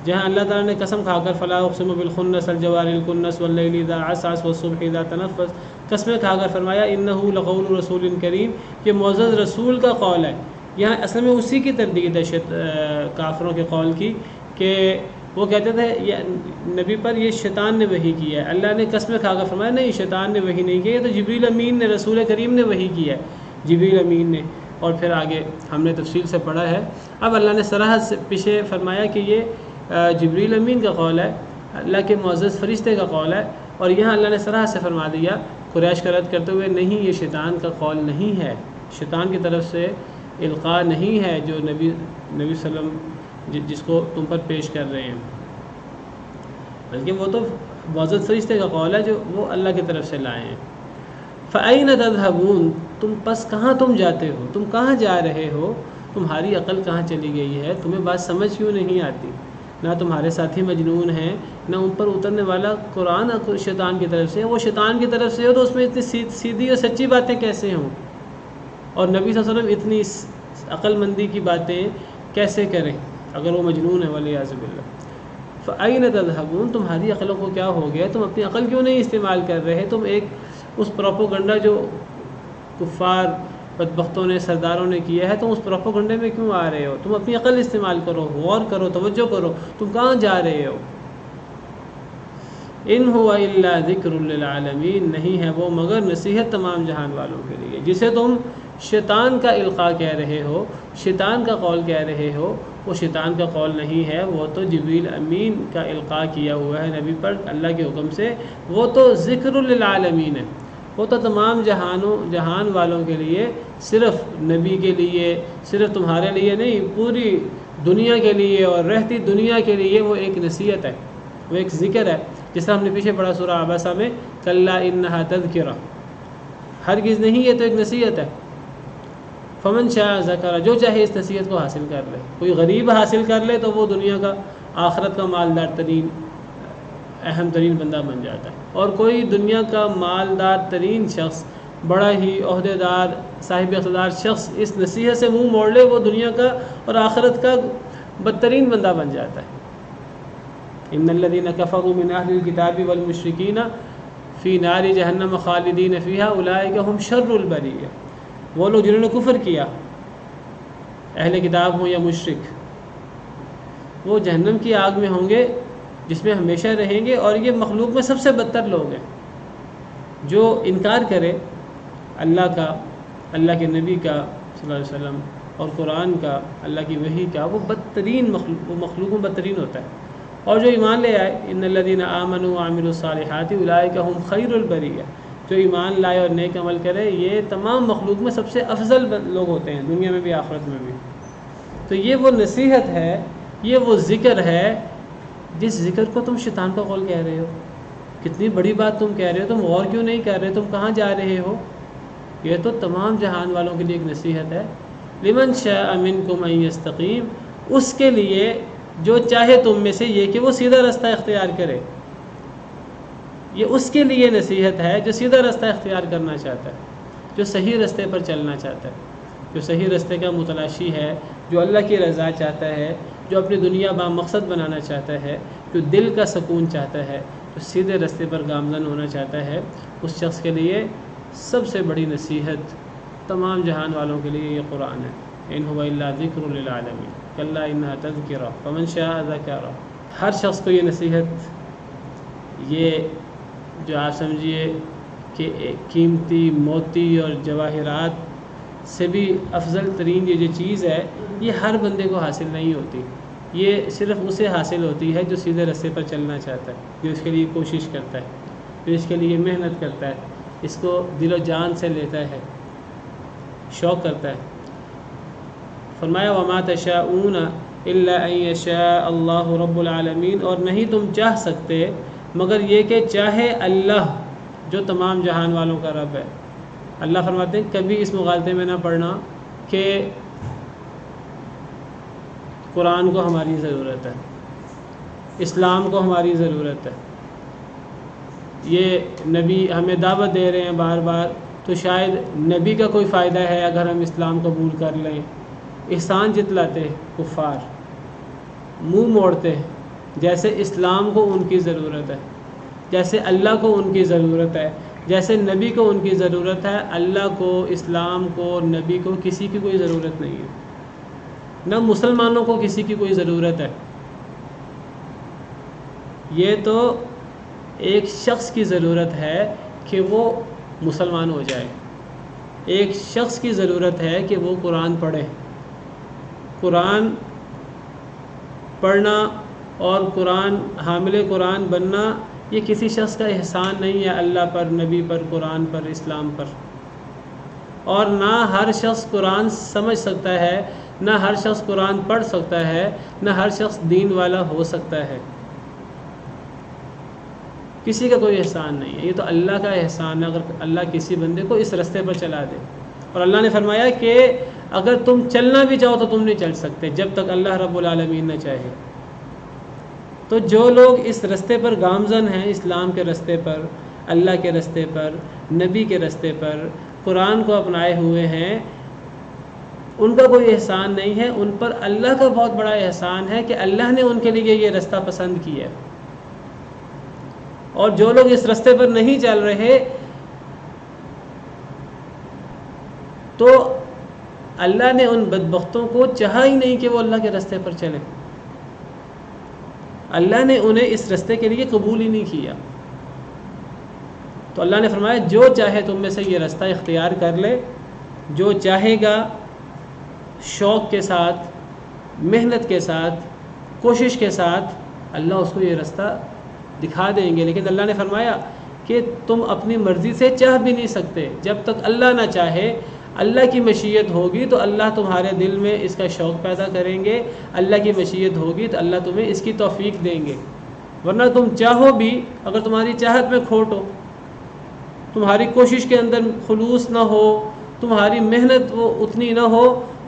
جہاں اللہ تعالیٰ نے قسم کھا کر فلا اقسم بالخنس الجوار الکنس واللیل اذا عسعس والصبح اذا تنفس، قسمیں کھا کر فرمایا انہ لقول رسول کریم، یہ معزز رسول کا قول ہے۔ یہاں اصل میں اسی کی تردید ہے کافروں کے قول کی، کہ وہ کہتے تھے یہ نبی پر یہ شیطان نے وحی کیا ہے۔ اللہ نے قسمیں کھا کر فرمایا نہیں، شیطان نے وحی نہیں کیا، یہ تو جبریل امین نے، رسول کریم نے وحی کیا ہے، جبریل امین نے۔ اور پھر آگے ہم نے تفصیل سے پڑھا ہے۔ اب اللہ نے صراحت سے پیچھے فرمایا کہ یہ جبریل امین کا قول ہے، اللہ کے معزز فرشتے کا قول ہے، اور یہاں اللہ نے صراحت سے فرما دیا قریش کا رد کرتے ہوئے نہیں، یہ شیطان کا قول نہیں ہے، شیطان کی طرف سے القاء نہیں ہے جو نبی صلی اللہ علیہ وسلم جس کو تم پر پیش کر رہے ہیں، بلکہ وہ تو معزز فرشتے کا قول ہے جو وہ اللہ کی طرف سے لائے ہیں۔ فَأَيْنَ تَذْهَبُونَ، تم پس کہاں تم جاتے ہو، تم کہاں جا رہے ہو، تمہاری عقل کہاں چلی گئی ہے، تمہیں بات سمجھ کیوں نہیں آتی؟ نہ تمہارے ساتھی مجنون ہیں، نہ ان پر اترنے والا قرآن شیطان کی طرف سے، وہ شیطان کی طرف سے ہو تو اس میں اتنی سیدھی اور سچی باتیں کیسے ہوں، اور نبی صلی اللہ علیہ وسلم اتنی عقل مندی کی باتیں کیسے کریں اگر وہ مجنون ہے ولیعاذ باللہ۔ فَأَيْنَ تَذْهَبُونَ، تمہاری عقلوں کو کیا ہو گیا، تم اپنی عقل کیوں نہیں استعمال کر رہے، تم ایک اس پروپوگنڈا جو کفار بدبختوں نے سرداروں نے کیا ہے، تم اس پروپوگنڈے میں کیوں آ رہے ہو، تم اپنی عقل استعمال کرو، غور کرو، توجہ کرو، تم کہاں جا رہے ہو۔ ان هو الا ذکر للعالمین، نہیں ہے وہ مگر نصیحت تمام جہان والوں کے لیے۔ جسے تم شیطان کا القاء کہہ رہے ہو، شیطان کا قول کہہ رہے ہو، وہ شیطان کا قول نہیں ہے، وہ تو جبریل امین کا القاء کیا ہوا ہے نبی پر اللہ کے حکم سے، وہ تو ذکر للعالمین ہے، وہ تو تمام جہان والوں کے لیے، صرف نبی کے لیے، صرف تمہارے لیے نہیں، پوری دنیا کے لیے اور رہتی دنیا کے لیے وہ ایک نصیحت ہے، وہ ایک ذکر ہے، جس طرح ہم نے پیچھے پڑھا سورہ عبسہ میں، کلا انہا تذکرہ، ہرگز نہیں، یہ تو ایک نصیحت ہے، فمن شاء ذکر، جو چاہے اس نصیحت کو حاصل کر لے، کوئی غریب حاصل کر لے تو وہ دنیا کا آخرت کا مالدار ترین اہم ترین بندہ بن جاتا ہے، اور کوئی دنیا کا مالدار ترین شخص، بڑا ہی عہدیدار صاحب اقتدار شخص اس نصیحت سے منہ موڑ لے، وہ دنیا کا اور آخرت کا بدترین بندہ بن جاتا ہے۔ ان الذين كفروا من اهل الكتاب والمشركين في نار جہنم خالدین فیہا اولئک هم شر البریہ، وہ لوگ جنہوں نے کفر کیا، اہل کتاب ہوں یا مشرک، وہ جہنم کی آگ میں ہوں گے جس میں ہمیشہ رہیں گے، اور یہ مخلوق میں سب سے بدتر لوگ ہیں۔ جو انکار کرے اللہ کا، اللہ کے نبی کا صلی اللہ علیہ وسلم اور قرآن کا، اللہ کی وحی کا، وہ بدترین مخلوق میں بدترین ہوتا ہے۔ اور جو ایمان لے آئے، ان الذین آمنوا وعملوا الصالحات اولئک هم خیر البریہ، جو ایمان لائے اور نیک عمل کرے، یہ تمام مخلوق میں سب سے افضل لوگ ہوتے ہیں، دنیا میں بھی آخرت میں بھی۔ تو یہ وہ نصیحت ہے، یہ وہ ذکر ہے جس ذکر کو تم شیطان کا قول کہہ رہے ہو۔ کتنی بڑی بات تم کہہ رہے ہو، تم غور کیوں نہیں کر رہے، تم کہاں جا رہے ہو؟ یہ تو تمام جہان والوں کے لیے ایک نصیحت ہے۔ لمن شاء منکم ان یستقیم، اس کے لیے جو چاہے تم میں سے یہ کہ وہ سیدھا رستہ اختیار کرے، یہ اس کے لیے نصیحت ہے جو سیدھا رستہ اختیار کرنا چاہتا ہے، جو صحیح رستے پر چلنا چاہتا ہے، جو صحیح رستے کا متلاشی ہے، جو اللہ کی رضا چاہتا ہے، جو اپنی دنیا با مقصد بنانا چاہتا ہے، جو دل کا سکون چاہتا ہے، جو سیدھے رستے پر گامزن ہونا چاہتا ہے، اس شخص کے لیے سب سے بڑی نصیحت تمام جہان والوں کے لیے یہ قرآن ہے۔ ان هو الا ذکر للعالمین کلا انہا تذکرہ فمن شاء ذکرہ۔ ہر شخص کو یہ نصیحت، یہ جو آپ سمجھیے کہ قیمتی موتی اور جواہرات سے بھی افضل ترین یہ جو چیز ہے، یہ ہر بندے کو حاصل نہیں ہوتی، یہ صرف اسے حاصل ہوتی ہے جو سیدھے رستے پر چلنا چاہتا ہے، جو اس کے لیے کوشش کرتا ہے، جو اس کے لیے محنت کرتا ہے، اس کو دل و جان سے لیتا ہے، شوق کرتا ہے۔ فرمایا وما تشاءون الا ان یشاء اللہ رب العالمین، اور نہیں تم چاہ سکتے مگر یہ کہ چاہے اللہ جو تمام جہان والوں کا رب ہے۔ اللہ فرماتے ہیں کبھی اس مغالطے میں نہ پڑنا کہ قرآن کو ہماری ضرورت ہے، اسلام کو ہماری ضرورت ہے، یہ نبی ہمیں دعوت دے رہے ہیں بار بار، تو شاید نبی کا کوئی فائدہ ہے اگر ہم اسلام قبول کر لیں۔ احسان جتلاتے کفار، منہ موڑتے جیسے اسلام کو ان کی ضرورت ہے، جیسے اللہ کو ان کی ضرورت ہے، جیسے نبی کو ان کی ضرورت ہے۔ اللہ کو، اسلام کو، نبی کو کسی کی کوئی ضرورت نہیں ہے، نہ مسلمانوں کو کسی کی کوئی ضرورت ہے۔ یہ تو ایک شخص کی ضرورت ہے کہ وہ مسلمان ہو جائے، ایک شخص کی ضرورت ہے کہ وہ قرآن پڑھے۔ قرآن پڑھنا اور قرآن حامل قرآن بننا یہ کسی شخص کا احسان نہیں ہے اللہ پر، نبی پر، قرآن پر، اسلام پر۔ اور نہ ہر شخص قرآن سمجھ سکتا ہے، نہ ہر شخص قرآن پڑھ سکتا ہے، نہ ہر شخص دین والا ہو سکتا ہے۔ کسی کا کوئی احسان نہیں ہے، یہ تو اللہ کا احسان ہے اگر اللہ کسی بندے کو اس رستے پر چلا دے۔ اور اللہ نے فرمایا کہ اگر تم چلنا بھی چاہو تو تم نہیں چل سکتے جب تک اللہ رب العالمین نہ چاہے۔ تو جو لوگ اس رستے پر گامزن ہیں، اسلام کے رستے پر، اللہ کے رستے پر، نبی کے رستے پر، قرآن کو اپنائے ہوئے ہیں، ان کا کوئی احسان نہیں ہے، ان پر اللہ کا بہت بڑا احسان ہے کہ اللہ نے ان کے لیے یہ رستہ پسند کیا ہے۔ اور جو لوگ اس رستے پر نہیں چل رہے تو اللہ نے ان بدبختوں کو چاہا ہی نہیں کہ وہ اللہ کے رستے پر چلیں، اللہ نے انہیں اس رستے کے لیے قبول ہی نہیں کیا۔ تو اللہ نے فرمایا جو چاہے تم میں سے یہ رستہ اختیار کر لے، جو چاہے گا شوق کے ساتھ، محنت کے ساتھ، کوشش کے ساتھ اللہ اس کو یہ رستہ دکھا دیں گے. لیکن اللہ نے فرمایا کہ تم اپنی مرضی سے چاہ بھی نہیں سکتے. جب تک اللہ نہ چاہے، اللہ کی مشیت ہوگی تو اللہ تمہارے دل میں اس کا شوق پیدا کریں گے. اللہ کی مشیت ہوگی تو اللہ تمہیں اس کی توفیق دیں گے. ورنہ تم چاہو بھی، اگر تمہاری چاہت میں کھوٹ ہو، تمہاری کوشش کے اندر خلوص نہ ہو، تمہاری محنت وہ اتنی نہ ہو،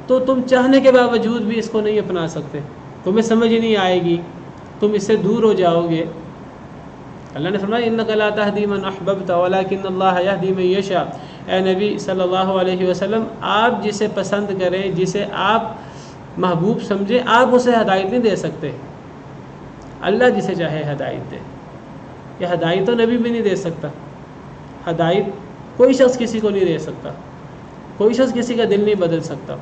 تو تم چاہنے کے باوجود بھی اس کو نہیں اپنا سکتے. تمہیں سمجھ ہی نہیں آئے گی، تم اس سے دور ہو جاؤ گے. اللہ نے فرمایا اِنَّكَ لَا تَهْدِي مَنْ أَحْبَبْتَ وَلَكِنَّ اللَّهَ يَهْدِي مَن يَشَاءُ. اے نبی صلی اللہ علیہ وسلم، آپ جسے پسند کریں، جسے آپ محبوب سمجھیں، آپ اسے ہدایت نہیں دے سکتے. اللہ جسے چاہے ہدایت دے. یہ ہدایت تو نبی بھی نہیں دے سکتا. ہدایت کوئی شخص کسی کو نہیں دے سکتا. کوئی شخص کسی کا دل نہیں بدل سکتا.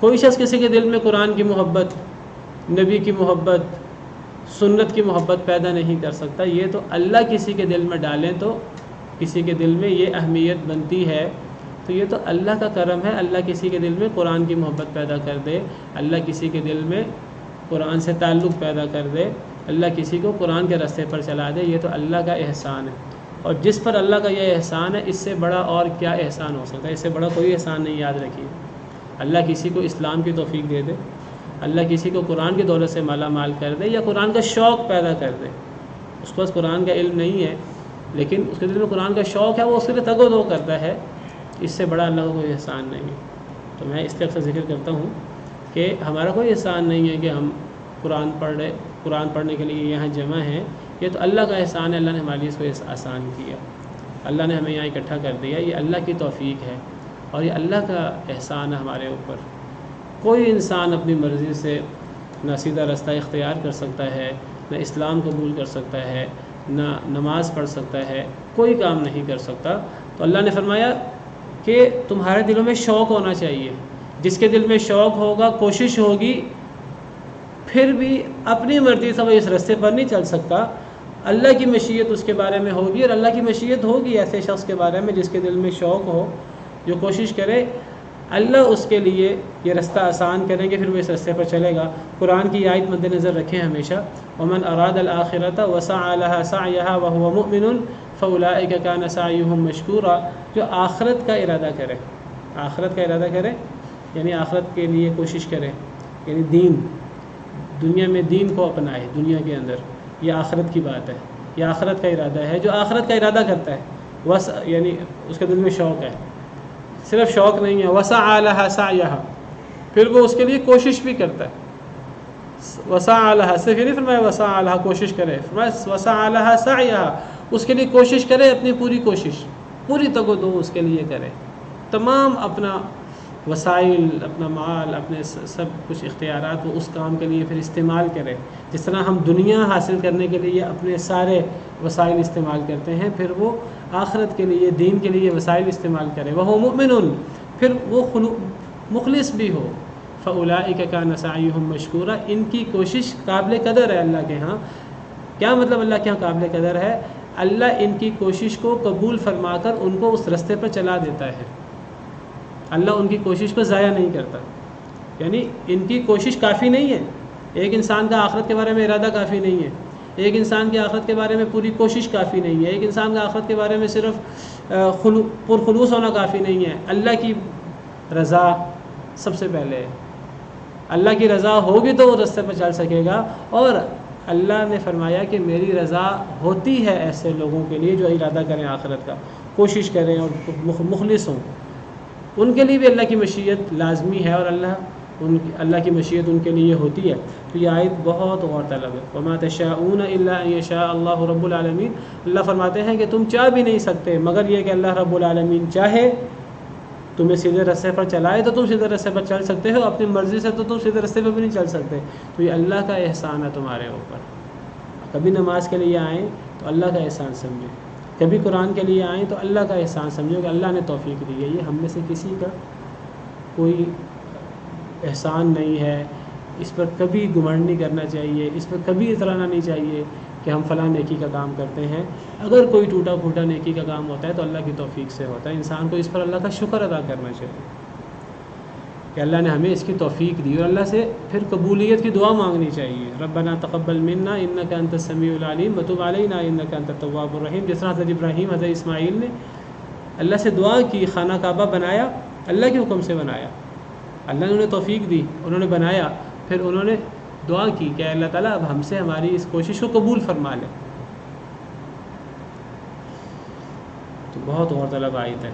کوئی شخص کسی کے دل میں قرآن کی محبت، نبی کی محبت، سنت کی محبت پیدا نہیں کر سکتا. یہ تو اللہ کسی کے دل میں ڈالیں تو کسی کے دل میں یہ اہمیت بنتی ہے. تو یہ تو اللہ کا کرم ہے. اللہ کسی کے دل میں قرآن کی محبت پیدا کر دے، اللہ کسی کے دل میں قرآن سے تعلق پیدا کر دے، اللہ کسی کو قرآن کے راستے پر چلا دے. یہ تو اللہ کا احسان ہے. اور جس پر اللہ کا یہ احسان ہے، اس سے بڑا اور کیا احسان ہو سکتا ہے؟ اس سے بڑا کوئی احسان نہیں. یاد رکھیے، اللہ کسی کو اسلام کی توفیق دے دے، اللہ کسی کو قرآن کی دولت سے مالا مال کر دے، یا قرآن کا شوق پیدا کر دے. اس کو قرآن کا علم نہیں ہے لیکن اس کے دل میں قرآن کا شوق ہے، وہ اس کے لیے تگ و دو کرتا ہے. اس سے بڑا اللہ کا کوئی احسان نہیں. تو میں اس لیے اکثر ذکر کرتا ہوں کہ ہمارا کوئی احسان نہیں ہے کہ ہم قرآن پڑھنے کے لیے یہاں جمع ہیں. یہ تو اللہ کا احسان ہے. اللہ نے ہمارے لیے اس کو آسان کیا. اللہ نے ہمیں یہاں اکٹھا کر دیا. یہ اللہ کی توفیق ہے اور یہ اللہ کا احسان ہے ہمارے اوپر. کوئی انسان اپنی مرضی سے نہ سیدھا راستہ اختیار کر سکتا ہے، نہ اسلام قبول کر سکتا ہے، نہ نماز پڑھ سکتا ہے، کوئی کام نہیں کر سکتا. تو اللہ نے فرمایا کہ تمہارے دلوں میں شوق ہونا چاہیے. جس کے دل میں شوق ہوگا، کوشش ہوگی، پھر بھی اپنی مرضی سے وہ اس راستے پر نہیں چل سکتا. اللہ کی مشیت اس کے بارے میں ہوگی، اور اللہ کی مشیت ہوگی ایسے شخص کے بارے میں جس کے دل میں شوق ہو، جو کوشش کرے. اللہ اس کے لیے یہ رستہ آسان کریں گے، پھر وہ اس راستے پر چلے گا. قرآن کی آیت مد نظر رکھیں ہمیشہ، وَمَنْ أَرَادَ الْآخِرَةَ وَسَعَى لَهَا سَعْيَهَا وَهُوَ مُؤْمِنٌ فَأُولَٰئِكَ كَانَ سَعْيُهُم مَشْكُورًا. جو آخرت کا ارادہ کرے، آخرت کا ارادہ کرے یعنی آخرت کے لیے کوشش کرے، یعنی دنیا میں دین کو اپنائے. دنیا کے اندر یہ آخرت کی بات ہے، یہ آخرت کا ارادہ ہے. جو آخرت کا ارادہ کرتا ہے، بس یعنی اس کے دل میں شوق ہے، صرف شوق نہیں ہے. وَسَعَى لَهَا سَعْيَهَا، پھر وہ اس کے لیے کوشش بھی کرتا ہے. وَسَعَى لَهَا، صرف یہ نہیں فرمایا وَسَعَى لَهَا کوشش کرے، فرمایا وَسَعَى لَهَا سَعْيَهَا، اس کے لیے کوشش کرے، اپنی پوری کوشش، پوری تگ و دو اس کے لیے کرے. تمام اپنا وسائل، اپنا مال، اپنے سب کچھ اختیارات وہ اس کام کے لیے پھر استعمال کرے. جس طرح ہم دنیا حاصل کرنے کے لیے اپنے سارے وسائل استعمال کرتے ہیں، پھر وہ آخرت کے لیے، دین کے لیے وسائل استعمال کرے. وَهُوَ مُؤْمِنٌ، پھر وہ مخلص بھی ہو. فَأُولَٰئِكَ كَانَ سَعْيُهُم مَشْكُورًا، ان کی کوشش قابل قدر ہے اللہ کے ہاں. کیا مطلب اللہ کے ہاں قابل قدر ہے؟ اللہ ان کی کوشش کو قبول فرما کر ان کو اس راستے پر چلا دیتا ہے. اللہ ان کی کوشش کو ضائع نہیں کرتا. یعنی ان کی کوشش کافی نہیں ہے. ایک انسان کا آخرت کے بارے میں ارادہ کافی نہیں ہے، ایک انسان کی آخرت کے بارے میں پوری کوشش کافی نہیں ہے، ایک انسان کا آخرت کے بارے میں صرف پرخلوص ہونا کافی نہیں ہے. اللہ کی رضا سب سے پہلے ہے. اللہ کی رضا ہوگی تو وہ راستے پر چل سکے گا. اور اللہ نے فرمایا کہ میری رضا ہوتی ہے ایسے لوگوں کے لیے جو ارادہ کریں آخرت کا، کوشش کریں اور مخلص ہوں. ان کے لیے بھی اللہ کی مشیت لازمی ہے، اور اللہ کی مشیت ان کے لیے ہوتی ہے. تو یہ آیت بہت غور طلب ہے. وَمَا تَشَاءُونَ إِلَّا أَن يَشَاءَ اللَّهُ رَبُّ الْعَالَمِينَ. اللہ فرماتے ہیں کہ تم چاہ بھی نہیں سکتے مگر یہ کہ اللہ رب العالمین چاہے، تمہیں سیدھے راستے پر چلائے تو تم سیدھے راستے پر چل سکتے ہو. اپنی مرضی سے تو تم سیدھے راستے پہ بھی نہیں چل سکتے. تو یہ اللہ کا احسان ہے تمہارے اوپر. کبھی نماز کے لیے آئیں تو اللہ کا احسان سمجھیں، کبھی قرآن کے لیے آئیں تو اللہ کا احسان سمجھو کہ اللہ نے توفیق دی ہے. یہ ہم میں سے کسی کا کوئی احسان نہیں ہے. اس پر کبھی گمنڈ نہیں کرنا چاہیے، اس پر کبھی اترانا نہیں چاہیے کہ ہم فلاں نیکی کا کام کرتے ہیں. اگر کوئی ٹوٹا پھوٹا نیکی کا کام ہوتا ہے تو اللہ کی توفیق سے ہوتا ہے. انسان کو اس پر اللہ کا شکر ادا کرنا چاہیے. کہ اللہ نے ہمیں اس کی توفیق دی، اور اللہ سے پھر قبولیت کی دعا مانگنی چاہیے، ربنا تقبل منا انک انت السمیع العلیم وتب علینا انک انت التواب الرحیم. جس طرح حضرت ابراہیم حضرت اسماعیل نے اللہ سے دعا کی، خانہ کعبہ بنایا، اللہ کے حکم سے بنایا، اللہ نے انہیں توفیق دی، انہوں نے بنایا، پھر انہوں نے دعا کی کہ اللہ تعالیٰ اب ہم سے ہماری اس کوشش کو قبول فرما لے. تو بہت غور طلب آیت ہے،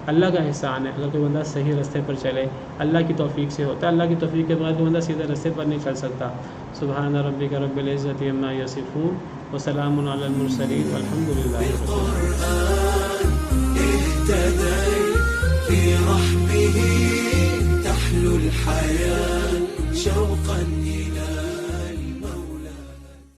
اللہ کا احسان ہے. اگر کوئی بندہ صحیح راستے پر چلے اللہ کی توفیق سے ہوتا ہے، اللہ کی توفیق کے بغیر کوئی بندہ سیدھے راستے پر نہیں چل سکتا. سبحان ربک رب العزت عما یصفون وسلام علی المرسلین والحمد للہ. في رحمه تحلو الحياة شوقا إلى